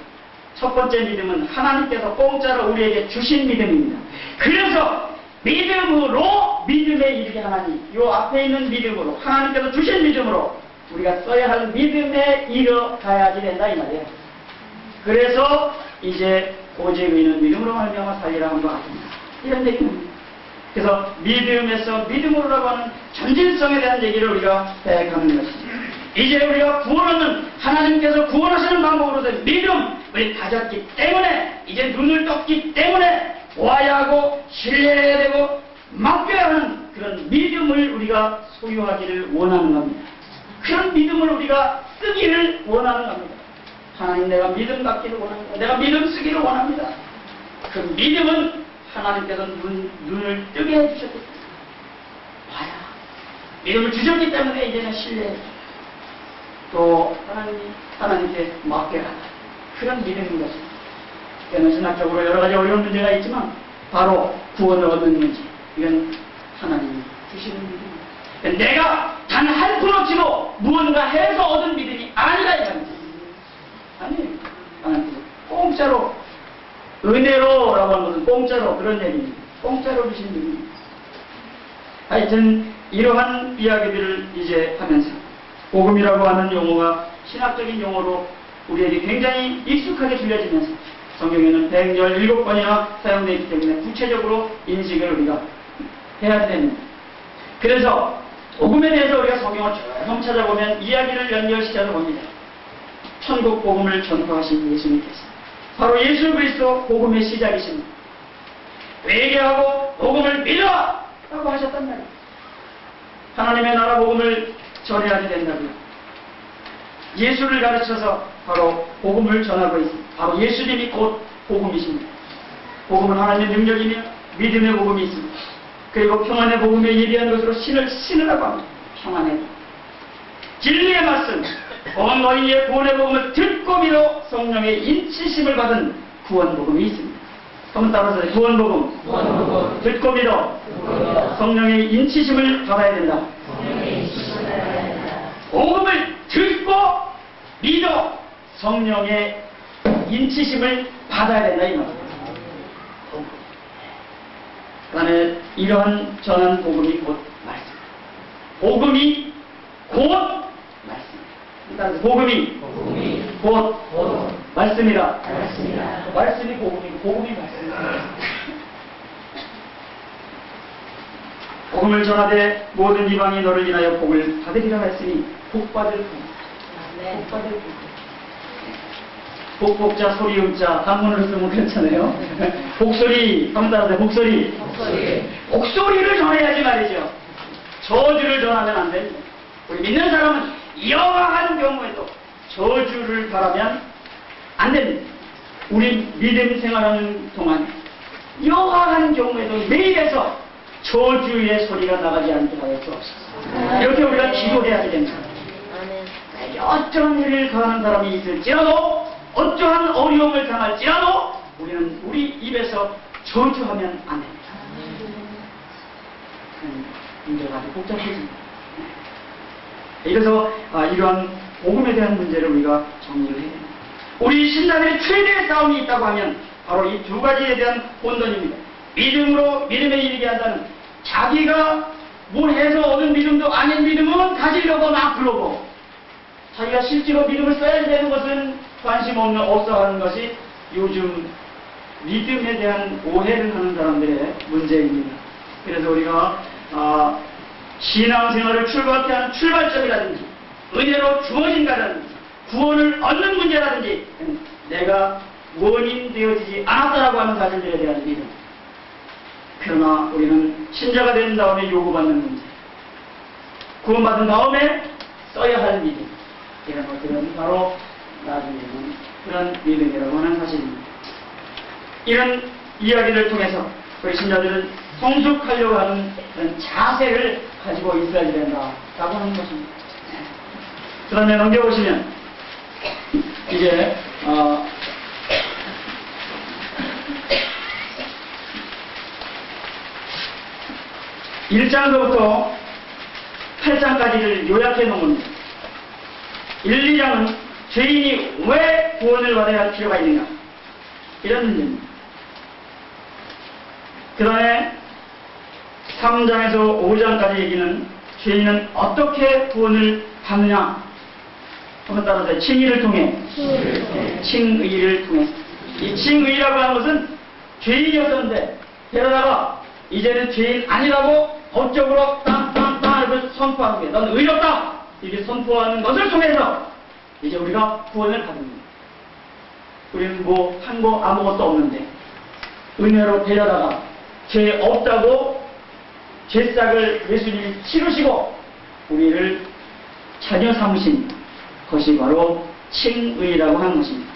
첫 번째 믿음은 하나님께서 공짜로 우리에게 주신 믿음입니다. 그래서 믿음으로 믿음에 이르게 하나니 이 앞에 있는 믿음으로 하나님께서 주신 믿음으로 우리가 써야 할 믿음에 이르가야지 된다 이 말이에요. 그래서 이제 오직 의인은 믿음으로 말미암아 살리라 한 것 같습니다. 이런 얘기입니다. 그래서 믿음에서 믿음으로라고 하는 전진성에 대한 얘기를 우리가 해가는 것이죠. 이제 우리가 구원하는 하나님께서 구원하시는 방법으로서 믿음을 가졌기 때문에 이제 눈을 떴기 때문에 보아야 하고 신뢰해야 되고 맡겨야 하는 그런 믿음을 우리가 소유하기를 원하는 겁니다. 그런 믿음을 우리가 쓰기를 원하는 겁니다. 하나님, 내가 믿음 갖기를 원합니다. 내가 믿음 쓰기를 원합니다. 그 믿음은 하나님께서 눈을 뜨게 해주셨기 때문에, 봐야 믿음을 주셨기 때문에 이제는 신뢰해, 또 하나님께 맡겨라, 그런 믿음인 것입니다. 때는 신학적으로 여러 가지 어려운 문제가 있지만 바로 구원을 얻는 문제, 이건 하나님이 주시는 믿음입니다. 내가 단 한 푼어치도 무언가 해서 얻은 믿음이 아니라 이겁니다. 아니에요. 하나님께서 공짜로, 은혜로라고 하는 것은 공짜로, 그런 얘기입니다. 공짜로 주신 믿음입니다. 하여튼 이러한 이야기들을 이제 하면서 복음이라고 하는 용어가 신학적인 용어로 우리에게 굉장히 익숙하게 들려지면서 성경에는 117번이나 사용되어 있기 때문에 구체적으로 인식을 우리가 해야 됩니다. 그래서 복음에 대해서 우리가 성경을 쭉 찾아보면 이야기를 연결시켜서 봅니다. 천국 복음을 전파하신 예수님께서 바로 예수 그리스도 복음의 시작이십니다. 회개하고 복음을 믿어라! 라고 하셨단 말이에요. 하나님의 나라 복음을 전해야 된다고요. 예수를 가르쳐서 바로 복음을 전하고 있습니다. 바로 예수님이 곧 복음이십니다. 복음은 하나님의 능력이며 믿음의 복음이 있습니다. 그리고 평안의 복음에 예비한 것으로 신을 신으라고 합니다. 평안의 복음. 진리의 말씀, 복음 너희의 구원의 복음을 듣고 믿어 성령의 인치심을 받은 구원 복음이 있습니다. 한번 따라서 구원 복음, 듣고 믿어 성령의 인치심을 받아야 된다. 복음을 듣고 믿어 성령의 인치심을 받아야 된다 이 말입니다. 그 다음에 이러한 전한 복음이 곧 말씀. 복음이 곧 말씀. 따라서 복음이 곧 말씀이다. 말씀이 복음이고 복음이 말씀이다. 복음을 전하되 모든 이방이 너를 인하여 복을 받으리라 했으니 복받을 복. 복받을 복. 복복자 소리 음자 한문으로 쓰면 그렇잖아요. 복소리 한번 따라서 복소리. 복소리를 전해야지 말이죠. 저주를 전하면 안 됩니다. 우리 믿는 사람은 여하한 경우에도 저주를 바라면 안 됩니다. 우리 믿음 생활하는 동안 여하한 경우에도 매일에서 저주의 소리가 나가지 않게 할 수 없어요. 이렇게 우리가 기도해야 됩니다. 어쩌한 일을 당하는 사람이 있을지라도, 어떠한 어려움을 당할지라도 우리는 우리 입에서 저주하면 안 됩니다. 문제가 아주 복잡해집니다. 이래서 이러한 복음에 대한 문제를 우리가 정리를 해야 됩니다. 우리 신자들의 최대의 싸움이 있다고 하면 바로 이 두 가지에 대한 혼돈입니다. 믿음으로 믿음에 이르게 한다는, 자기가 뭘 해서 얻은 믿음도 아닌 믿음은 가지려고 막 그러고, 자기가 실제로 믿음을 써야 되는 것은 관심 없어 하는 것이 요즘 믿음에 대한 오해를 하는 사람들의 문제입니다. 그래서 우리가 신앙생활을 출발케 하는 출발점이라든지, 은혜로 주어진 가라든지, 구원을 얻는 문제라든지, 내가 원인 되어지지 않았다라고 하는 사실들에 대한 믿음. 그러나 우리는 신자가 된 다음에 요구받는 문제, 구원받은 다음에 써야 할 믿음, 이런 것들은 바로 나중에는 그런 믿음이라고 하는 사실입니다. 이런 이야기를 통해서 우리 신자들은 성숙하려고 하는 그런 자세를 가지고 있어야 된다라고 하는 것입니다. 그 다음에 넘겨보시면 이제 1장서부터 8장까지를 요약해 놓은 겁니다. 1, 2장은 죄인이 왜 구원을 받아야 할 필요가 있는가, 이런 문제입니다. 그 다음에 3장에서 5장까지 얘기는 죄인은 어떻게 구원을 받느냐, 한번 따라서 칭의를 통해, 칭의를 통해. 이 칭의라고 하는 것은 죄인이었었는데 그러다가 이제는 죄인 아니라고 법적으로 땅땅땅 이렇게 선포하는 게, 넌 의롭다 이렇게 선포하는 것을 통해서 이제 우리가 구원을 받습니다. 우리는 뭐 한 거 아무것도 없는데 은혜로 데려다가 죄 없다고 죄싹을 예수님이 치르시고 우리를 자녀 삼으신 것이 바로 칭의라고 하는 것입니다.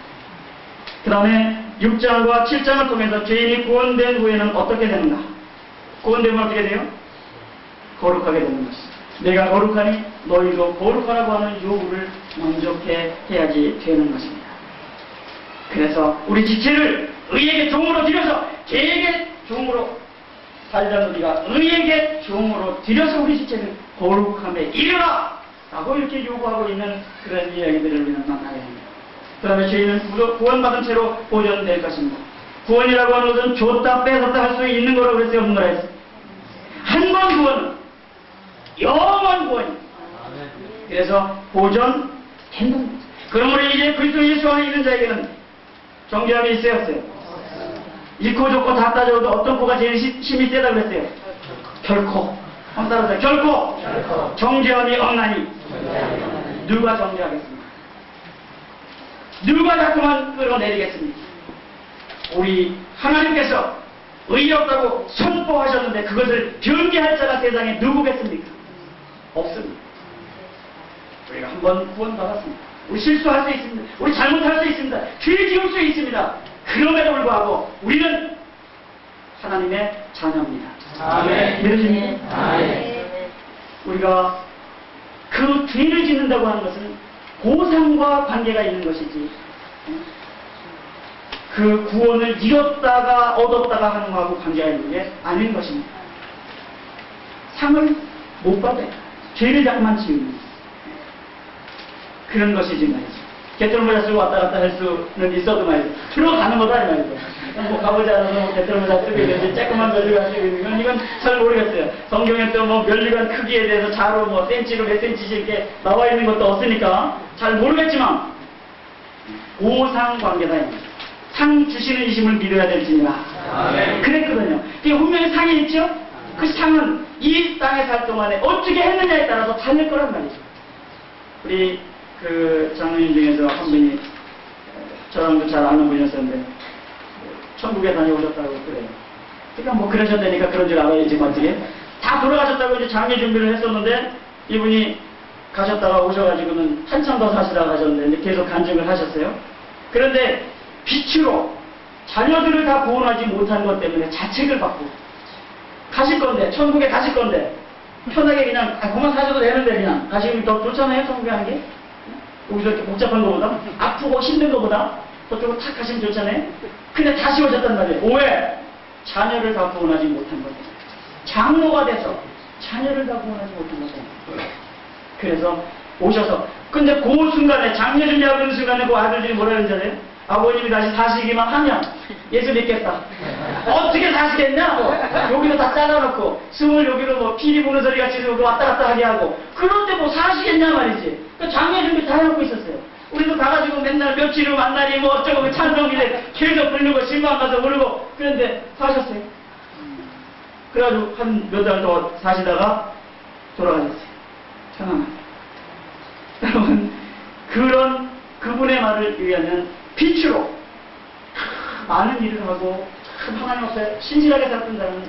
그 다음에 6장과 7장을 통해서 죄인이 구원된 후에는 어떻게 되는가? 구원되면 어떻게 돼요? 거룩하게 되는 것입니다. 내가 거룩하니 너희도 거룩하라고 하는 요구를 만족해 해야지 되는 것입니다. 그래서 우리 지체를 의에게 종으로 드려서 죄에게 종으로 살던 우리가 의에게 종으로 드려서 우리 지체를 거룩함에 이르라! 라고 이렇게 요구하고 있는 그런 이야기들을 우리는 만나게 됩니다. 그 다음에 죄인은 구원받은 채로 보존될 것입니다. 구원이라고 하는 것은 줬다 뺏었다 할 수 있는 거라고 그랬어요? 없는 거라 했어요? 한 번 구원은 영원 구원입니다. 그래서 보존된다는 거죠. 그러므로 이제 그리스도 예수 안에 있는 자에게는 정죄함이 있어요? 없어요? 잃고 줬고 다 따져도 어떤 코가 제일 힘이 세다고 그랬어요? 결코. 한번 따라서 결코 정죄함이 없나니 누가 정죄하겠습니까? 누가 자꾸만 끌어내리겠습니까? 우리 하나님께서 의의 없다고 선포하셨는데 그것을 변개할 자가 세상에 누구겠습니까? 없습니다. 우리가 한번 구원받았습니다. 우리 실수할 수 있습니다. 우리 잘못할 수 있습니다. 죄 지을 수 있습니다. 그럼에도 불구하고 우리는 하나님의 자녀입니다. 아멘. 믿으십니까? 아멘. 우리가 그 죄를 짓는다고 하는 것은 보상과 관계가 있는 것이지 그 구원을 잃었다가 얻었다가 하는 것하고 관계가 있는 게 아닌 것입니다. 상을 못 받아요. 죄를 자꾸만 지으면 그런 것이지 말이죠. 개털모자 쓰고 왔다 갔다 할 수는 있어도 말이죠. 들어가는 거다 이 말이죠. 뭐 가보지 않아서 뭐 개털모자 쓰고 있는지 조그만 면류관 쓰고 있는 건 이건 잘 모르겠어요. 성경에 또 뭐 면류관 크기에 대해서 자로 뭐 센치로 몇 센치씩 이렇게 나와 있는 것도 없으니까 잘 모르겠지만 보상 관계다. 상 주시는 이심을 믿어야 될지니라. 아멘. 그랬거든요. 그게 분명히 상이 있죠? 그 상은 이 땅에 살 동안에 어떻게 했느냐에 따라서 달릴 거란 말이죠. 우리 그 장로님 중에서 한 분이 저랑도 잘 아는 분이었었는데 천국에 다녀오셨다고 그래요. 그러니까 뭐 그러셨다니까 그런 줄 알아야지 어떻게 다 돌아가셨다고 이제 장례 준비를 했었는데 이분이 가셨다가 오셔가지고는 한참 더 사시다가 가셨는데 계속 간증을 하셨어요. 그런데 빛으로 자녀들을 다 구원하지 못한 것 때문에 자책을 받고 가실 건데 천국에 가실 건데 편하게 그냥 그만 사셔도 되는데 그냥 가시면 더 좋잖아요. 천국에 하는 게 여기서 이렇게 복잡한 것보다 아프고 힘든 것보다 저쪽으로 탁 가시면 좋잖아요. 근데 다시 오셨단 말이에요. 왜? 자녀를 다 구원하지 못한 것 때문에 장로가 돼서 자녀를 다 구원하지 못한 것 때문에 그래서 오셔서 근데 그 순간에 장례 준비하고 있는 순간에 그 아들들이 뭐라 그러잖아요. 아버님이 다시 사시기만 하면 예수 믿겠다. 어떻게 사시겠냐? 뭐. 여기로 다 잘라놓고 숨을 여기로 뭐 피리 부는 소리 같이 왔다 갔다 하게 하고 그런데 뭐 사시겠냐 말이지. 그 장례 준비 다 해놓고 있었어요. 우리도 가가지고 맨날 며칠 후 만나니 뭐 어쩌고 찬송기를 계속 부르고 신방 가서 부르고 그런데 사셨어요. 그래가지고 한 몇 달 더 사시다가 돌아가셨어요. 천안함. 여러분 그런 그분의 말을 의하면 빛으로 많은 일을 하고 하나님 앞에 신실하게 살던 자는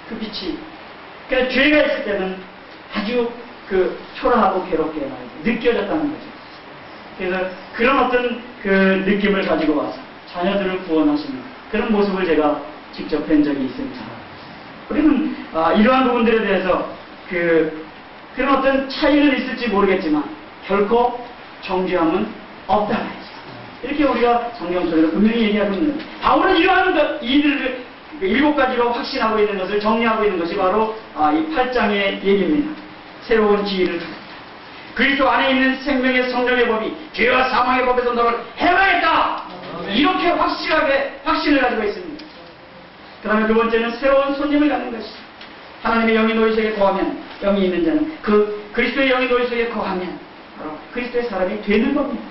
그 빛이 그러니까 죄가 있을 때는 아주 그 초라하고 괴롭게 느껴졌다는 거죠. 그래서 그런 어떤 그 느낌을 가지고 와서 자녀들을 구원하시는 그런 모습을 제가 직접 뵌 적이 있습니다. 우리는 이러한 부분들에 대해서 그런 어떤 차이는 있을지 모르겠지만 결코 정죄함은 없다 말이죠. 이렇게 우리가 성경 속에서 분명히 얘기하고 있는 거예요. 바울은 이러한 이들을 7가지로 확신하고 있는 것을 정리하고 있는 것이 바로 이 8장의 얘기입니다. 새로운 지위를 갖다. 그리스도 안에 있는 생명의 성령의 법이 죄와 사망의 법에서 너를 해방했다. 이렇게 확실하게 확신을 가지고 있습니다. 그 다음에 두 번째는 새로운 손님을 갖는 것이죠. 하나님의 영이 너희 속에 거하면 영이 있는 자는 그리스도의 영이 너희 속에 거하면 바로 그리스도의 사람이 되는 겁니다.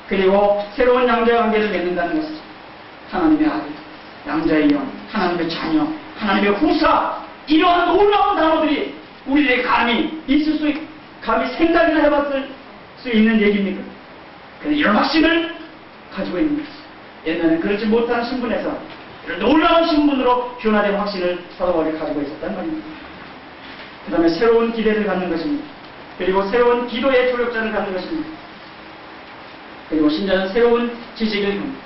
그리고 새로운 양자 관계를 맺는다는 것은 하나님의 아들, 양자의 영, 하나님의 자녀, 하나님의 후사 이러한 놀라운 단어들이 우리에게 감히 있을 수 감히 생각이나 해봤을 수 있는 얘기입니까? 이런 확신을 가지고 있는 것이죠. 옛날에는 그렇지 못한 신분에서 이런 놀라운 신분으로 변화된 확신을 사도 바울이 가지고 있었단 말입니다. 그 다음에 새로운 기대를 갖는 것입니다. 그리고 새로운 기도의 조력자를 갖는 것입니다. 그리고 심지어는 새로운 지식을 합니다.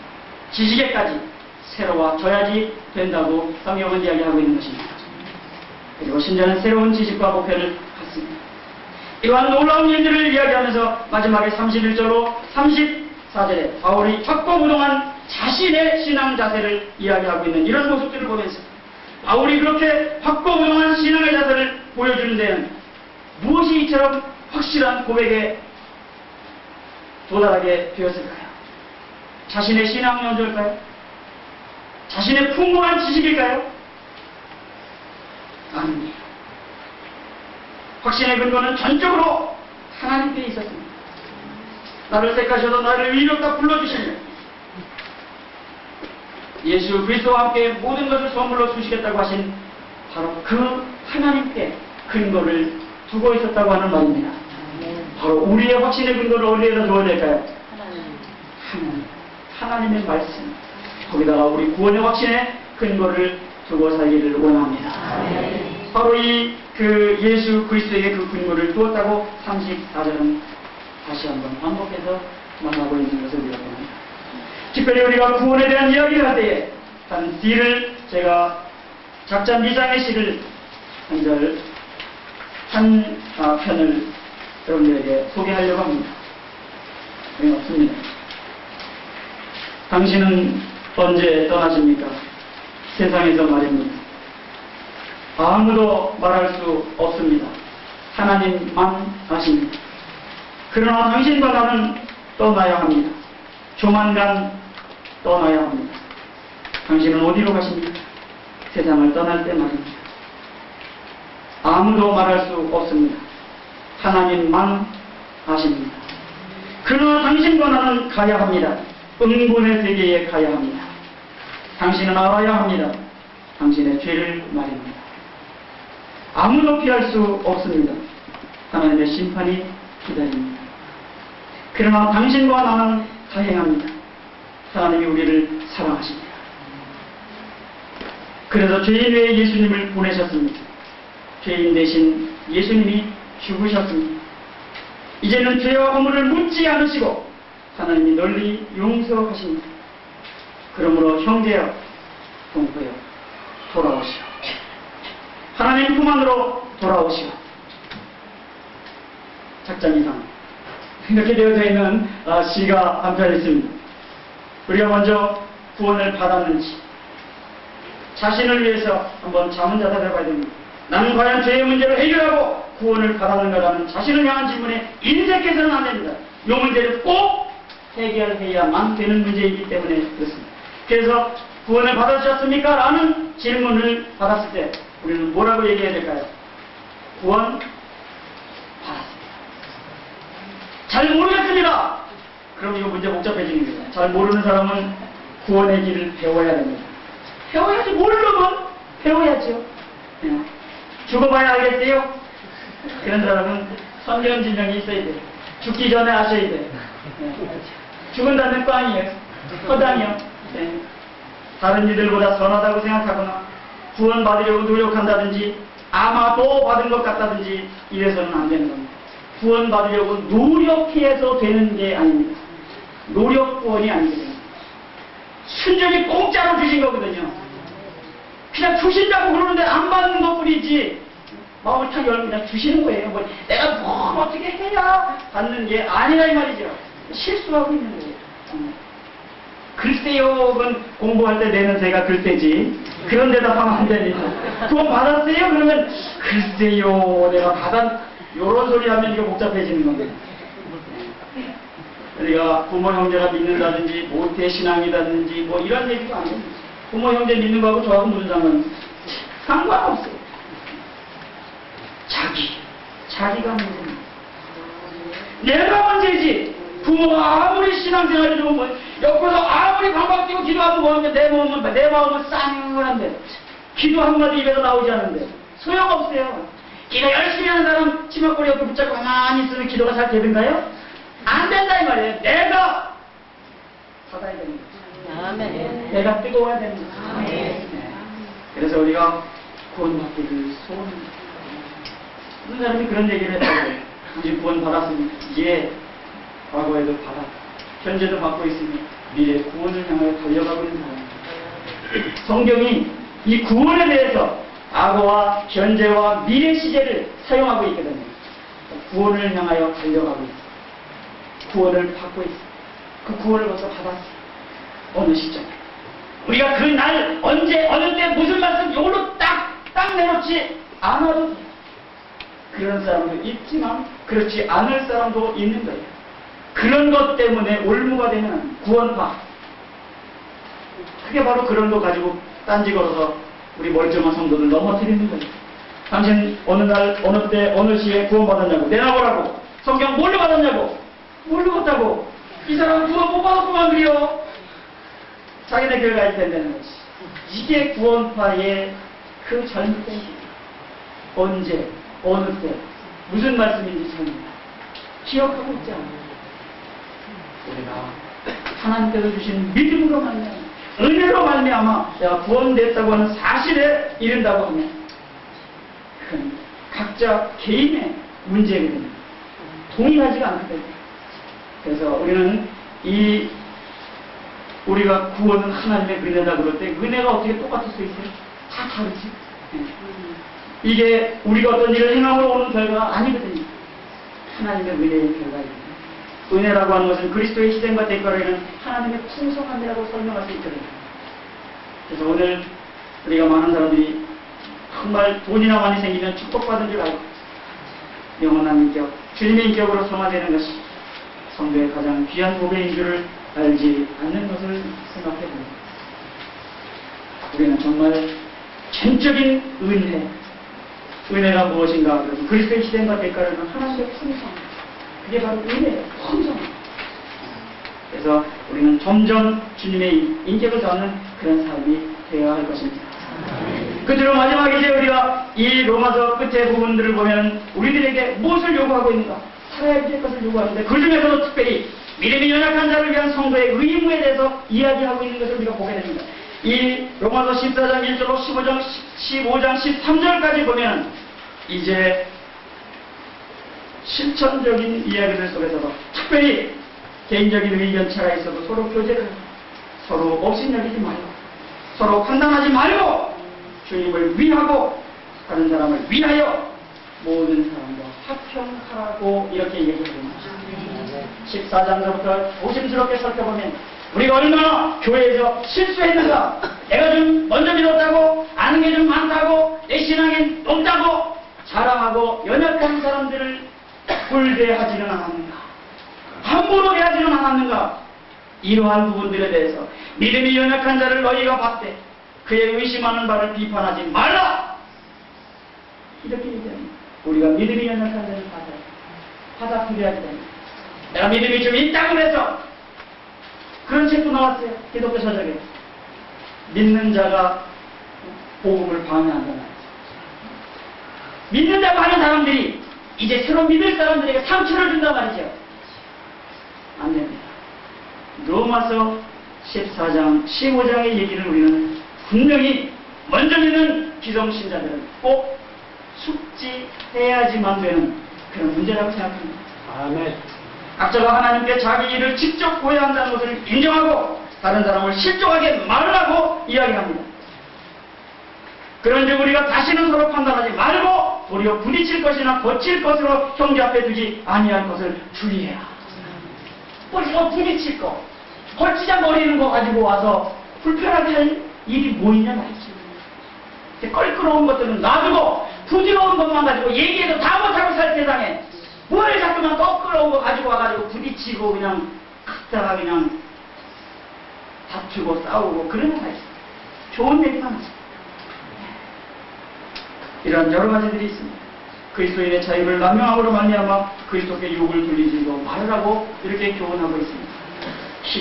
지식에까지 새로워져야지 된다고 성경은 이야기하고 있는 것입니다. 그리고 심지어는 새로운 지식과 목표를 갖습니다. 이러한 놀라운 일들을 이야기하면서 마지막에 31절로 34절에 바울이 확고부동한 자신의 신앙 자세를 이야기하고 있는 이런 모습들을 보면서 바울이 그렇게 확고부동한 신앙의 자세를 보여주는 데는 무엇이 이처럼 확실한 고백에 도달하게 되었을까요? 자신의 신앙 연조일까요? 자신의 풍부한 지식일까요? 아닙니다. 확신의 근거는 전적으로 하나님께 있었습니다. 나를 택하셔서 나를 위롭다 불러주시며 예수 그리스도와 함께 모든 것을 선물로 주시겠다고 하신 바로 그 하나님께 근거를 두고 있었다고 하는 말입니다. 바로 우리의 확신의 근거를 어디에다 둬야 될까요? 하나님의 말씀. 거기다가 우리 구원의 확신의 근거를 두고 살기를 원합니다. 바로 그 예수 그리스도에게 그 근거를 두었다고 34절은 다시 한번 반복해서 말하고 있는 것을 우리가 봅니다. 특별히 우리가 구원에 대한 이야기를 할 때에 한 D를 제가 작자 미장의 시를 한 편을 여러분들에게 소개하려고 합니다. 없습니다. 당신은 언제 떠나십니까? 세상에서 말입니다. 아무도 말할 수 없습니다. 하나님만 아십니다. 그러나 당신과 나는 떠나야 합니다. 조만간 떠나야 합니다. 당신은 어디로 가십니까? 세상을 떠날 때 말입니다. 아무도 말할 수 없습니다. 하나님만 아십니다. 그러나 당신과 나는 가야 합니다. 응분의 세계에 가야 합니다. 당신은 알아야 합니다. 당신의 죄를 말입니다. 아무도 피할 수 없습니다. 하나님의 심판이 기다립니다. 그러나 당신과 나는 다행합니다. 하나님이 우리를 사랑하십니다. 그래서 죄인 외에 예수님을 보내셨습니다. 죄인 대신 예수님이 죽으셨습니다. 이제는 죄와 허물을 묻지 않으시고 하나님이 널리 용서하십니다. 그러므로 형제여, 동포여, 돌아오시오. 하나님 품 안으로 돌아오시오. 작전 이상 이렇게 되어져 있는 시가 한편 있습니다. 우리가 먼저 구원을 받았는지 자신을 위해서 한번 자문자답해 봐야 됩니다. 나는 과연 죄의 문제를 해결하고 구원을 받았는가라는 자신을 향한 질문에 인색해서는 안 됩니다. 이 문제를 꼭 해결해야만 되는 문제이기 때문에 그렇습니다. 그래서 구원을 받으셨습니까? 라는 질문을 받았을 때 우리는 뭐라고 얘기해야 될까요? 구원 받았습니다. 잘 모르겠습니다. 그럼 이거 문제 복잡해지는 거예요. 잘 모르는 사람은 구원의 길을 배워야 됩니다. 배워야지. 모르면 배워야죠. 죽어봐야 알겠어요? 그런 사람은 성경지명이 있어야 돼요. 죽기 전에 아셔야 돼요. 죽은다는 거 아니에요. 허당이요. 다른 이들보다 선하다고 생각하거나 구원받으려고 노력한다든지 아마도 받은 것 같다든지 이래서는 안 되는 겁니다. 구원받으려고 노력해서 되는 게 아닙니다. 노력 구원이 아니거든요. 순전히 공짜로 주신 거거든요. 그냥 주신다고 그러는데 안 받는 것 뿐이지 마음을 탁 열면 그냥 주시는 거예요. 뭐 내가 뭘 어떻게 해야 받는 게 아니라 이 말이죠. 실수하고 있는 거예요. 글쎄요는 공부할 때 내는 새가 글쎄지. 그런 데다 하면 안 됩니다. 그거 받았어요? 그러면 글쎄요 내가 요런 소리 하면 이거 복잡해지는 겁니다. 우리가 부모 형제가 믿는다든지 모태신앙이라든지 뭐 이런 얘기도 안 됩니다. 부모 형제 믿는 거하고 저하고 무슨 상관없어요. 자기가 믿는 내가 문제지. 부모가 아무리 신앙생활이 좋으면 옆에서 아무리 방방 뛰고 기도하고 뭐하면 내 마음은 쌍한데 기도 한마디 입에서 나오지 않는데 소용없어요. 기도 열심히 하는 사람 치마꼬리 옆에 붙잡고 가만히 있으면 기도가 잘 되던가요? 안 된다 이 말이에요. 내가 받아야 되는 거죠. 아멘. 내가 뜨거워야 되는 거죠. 아멘. 네. 그래서 우리가 구원받기를 소원합니다. 어떤 사람이 그런 얘기를 했다고 해요. 우리 구원 받았습니까? 예. 과거에도 받았다. 현재도 받고 있으며 미래 구원을 향하여 달려가고 있는 사람입니다. 성경이 이 구원에 대해서 과거와 현재와 미래 시제를 사용하고 있거든요. 구원을 향하여 달려가고 있어. 구원을 받고 있어. 그 구원을 벌써 받았어. 어느 시점. 우리가 그 날, 언제, 어느 때, 무슨 말씀, 요걸로 딱 내놓지 않아도 돼. 그런 사람도 있지만, 그렇지 않을 사람도 있는 거예요. 그런 것 때문에 올무가 되면 구원파. 그게 바로 그런 거 가지고 딴지 걸어서 우리 멀쩡한 성도들 넘어뜨리는 거예요. 당신 어느 날, 어느 때, 어느 시에 구원받았냐고. 내놔보라고. 성경 뭘로 받았냐고. 모르겠다고. 이 사람 구원 못 받았구만 그래요. 자기네 교회가 있다는 것이. 이게 구원파의 그 잘못된 길. 언제, 어느 때, 무슨 말씀인지 잘 기억하고 있지 않아요. 우리가 하나님께서 주신 믿음으로 말미암아, 은혜로 말미암아 내가 구원됐다고 하는 사실에 이른다고 하면 그건 각자 개인의 문제거든요. 동의하지가 않거든요. 그래서 우리는 우리가 구원은 하나님의 은혜다 그럴 때 은혜가 어떻게 똑같을 수 있어요? 다 다르지. 이게 우리가 어떤 일을 행함으로 오는 결과가 아니거든요. 하나님의 은혜의 결과입니다. 은혜라고 하는 것은 그리스도의 희생과 대가로 인한 하나님의 풍성함이라고 설명할 수 있거든요. 그래서 오늘 우리가 많은 사람들이 정말 돈이나 많이 생기면 축복받은 줄 알고 영원한 인격, 주님의 인격으로 성화되는 것이 성도의 가장 귀한 보배인 줄을 알지 않는 것을 생각해 봅니다. 우리는 정말 전적인 은혜가 무엇인가? 그러면 그리스도의 희생과 대가를 하는 하나님의 풍성. 그게 바로 은혜예요. 풍성. 그래서 우리는 점점 주님의 인격을 담는 그런 삶이 되어야 할 것입니다. 끝으로 마지막에 이제 우리가 이 로마서 끝의 부분들을 보면 우리들에게 무엇을 요구하고 있는가? 살아야 될 것을 요구하는데 그 중에서도 특별히 믿음이 연약한 자를 위한 성도의 의무에 대해서 이야기하고 있는 것을 우리가 보게 됩니다. 이 로마서 14장 1절로 15장 13절까지 보면 이제 실천적인 이야기들 속에서도 특별히 개인적인 의견차가 있어도 서로 교제를 하고 서로 업신여기지 말고 서로 판단하지 말고 주님을 위하고 다른 사람을 위하여 모든 사람과 화평하라고 이렇게 얘기합니다. 14장부터 조심스럽게 살펴보면 우리가 얼마나 교회에서 실수했는가, 내가 좀 먼저 믿었다고, 아는 게 좀 많다고, 내 신앙이 높다고 자랑하고 연약한 사람들을 굴대하지는 않았는가, 함부로 대하지는 않았는가. 이러한 부분들에 대해서 믿음이 연약한 자를 너희가 봤되 그의 의심하는 바를 비판하지 말라, 이렇게 얘기합니다. 우리가 믿음이 연약한 자를 받아들여야 된다. 내가 믿음이 좀 있다고 해서 그런 책도 나왔어요. 기독교 서적에. 믿는 자가 복음을 방해한다. 믿는다고 하는 사람들이 이제 새로 믿을 사람들에게 상처를 준단 말이죠. 안 됩니다. 로마서 14장, 15장의 얘기를 우리는 분명히 먼저 믿는 기성신자들은 꼭 숙지해야지만 되는 그런 문제라고 생각합니다. 아멘. 각자가 하나님께 자기 일을 직접 보여야 한다는 것을 인정하고 다른 사람을 실족하게 말하고 이야기합니다. 그런데 우리가 다시는 서로 판단하지 말고 도리어 부딪힐 것이나 거칠 것으로 형제 앞에 두지 아니할 것을 주의해라. 우리가 부딪힐 거, 거치자 버리는 거 가지고 와서 불편하게 할 일이 뭐 있냐 말이지. 껄끄러운 것들은 놔두고 부드러운 것만 가지고 얘기해도 다 못하고 살 세상에 뭘 자꾸만 껄끄러운 거 가지고 와가지고 부딪히고 그냥 갖다가 그냥 다투고 싸우고 그런 거가 있어. 좋은 얘기만 하죠. 이런 여러 가지들이 있습니다. 그리스도인의 자유를 남용함으로 말미암아 그리스도께 욕을 돌리지도 말라고 이렇게 교훈하고 있습니다.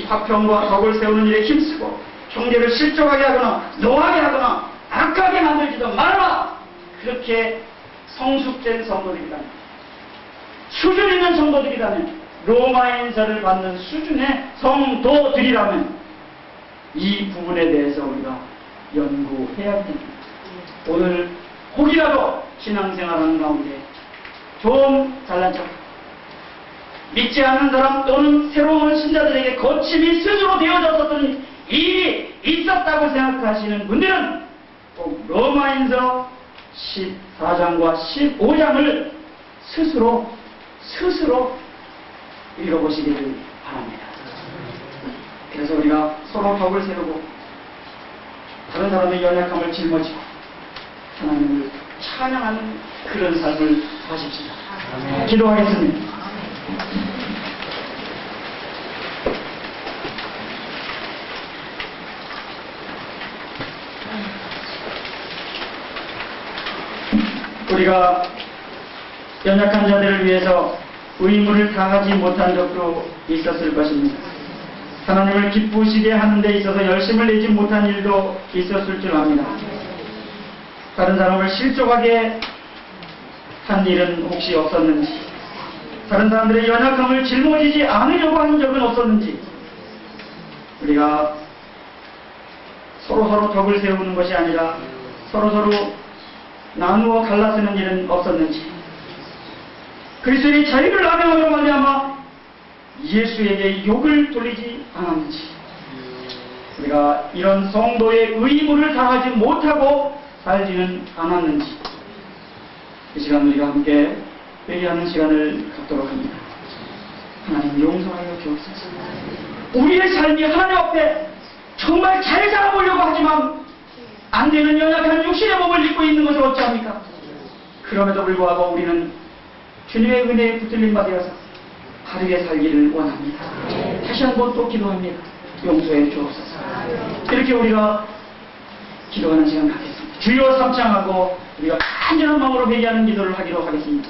화평과 덕을 세우는 일에 힘쓰고 형제를 실족하게 하거나 노하게 하거나 악하게 만들지도 말라. 그렇게 성숙된 성도들이라면, 수준 있는 성도들이라면, 로마인서를 받는 수준의 성도들이라면 이 부분에 대해서 우리가 연구해야 됩니다. 오늘 혹이라도 신앙생활하는 가운데 좀 잘난 척, 믿지 않는 사람 또는 새로운 신자들에게 거침이 스스로 되어졌었던 일이 있었다고 생각하시는 분들은 꼭 로마인서 14장과 15장을 스스로 읽어보시기를 바랍니다. 그래서 우리가 서로 덕을 세우고 다른 사람의 연약함을 짊어지고 하나님을 찬양하는 그런 삶을 하십시다. 기도하겠습니다. 우리가 연약한 자들을 위해서 의무를 다하지 못한 적도 있었을 것입니다. 하나님을 기쁘시게 하는 데 있어서 열심을 내지 못한 일도 있었을 줄 압니다. 다른 사람을 실족하게 한 일은 혹시 없었는지, 다른 사람들의 연약함을 짊어지지 않으려고 한 적은 없었는지, 우리가 서로 덕을 세우는 것이 아니라 서로 나누어 갈라쓰는 일은 없었는지, 그리스도의 자유를 남용함으로 말미암아 예수에게 욕을 돌리지 않았는지, 우리가 이런 성도의 의무를 다하지 못하고 살지는 않았는지, 이 시간 우리가 함께 회개하는 시간을 갖도록 합니다. 하나님 용서하여 주옵소서. 우리의 삶이 하나님 앞에 정말 잘 살아보려고 하지만 안 되는 연약한 육신의 몸을 입고 있는 것을 어찌합니까? 그럼에도 불구하고 우리는 주님의 은혜에 붙들림 받아서 바르게 살기를 원합니다. 다시 한번 또 기도합니다. 용서해 주옵소서. 이렇게 우리가 기도하는 시간 갖겠습니다. 주여 삼창하고 우리가 간절한 마음으로 회개하는 기도를 하기로 하겠습니다.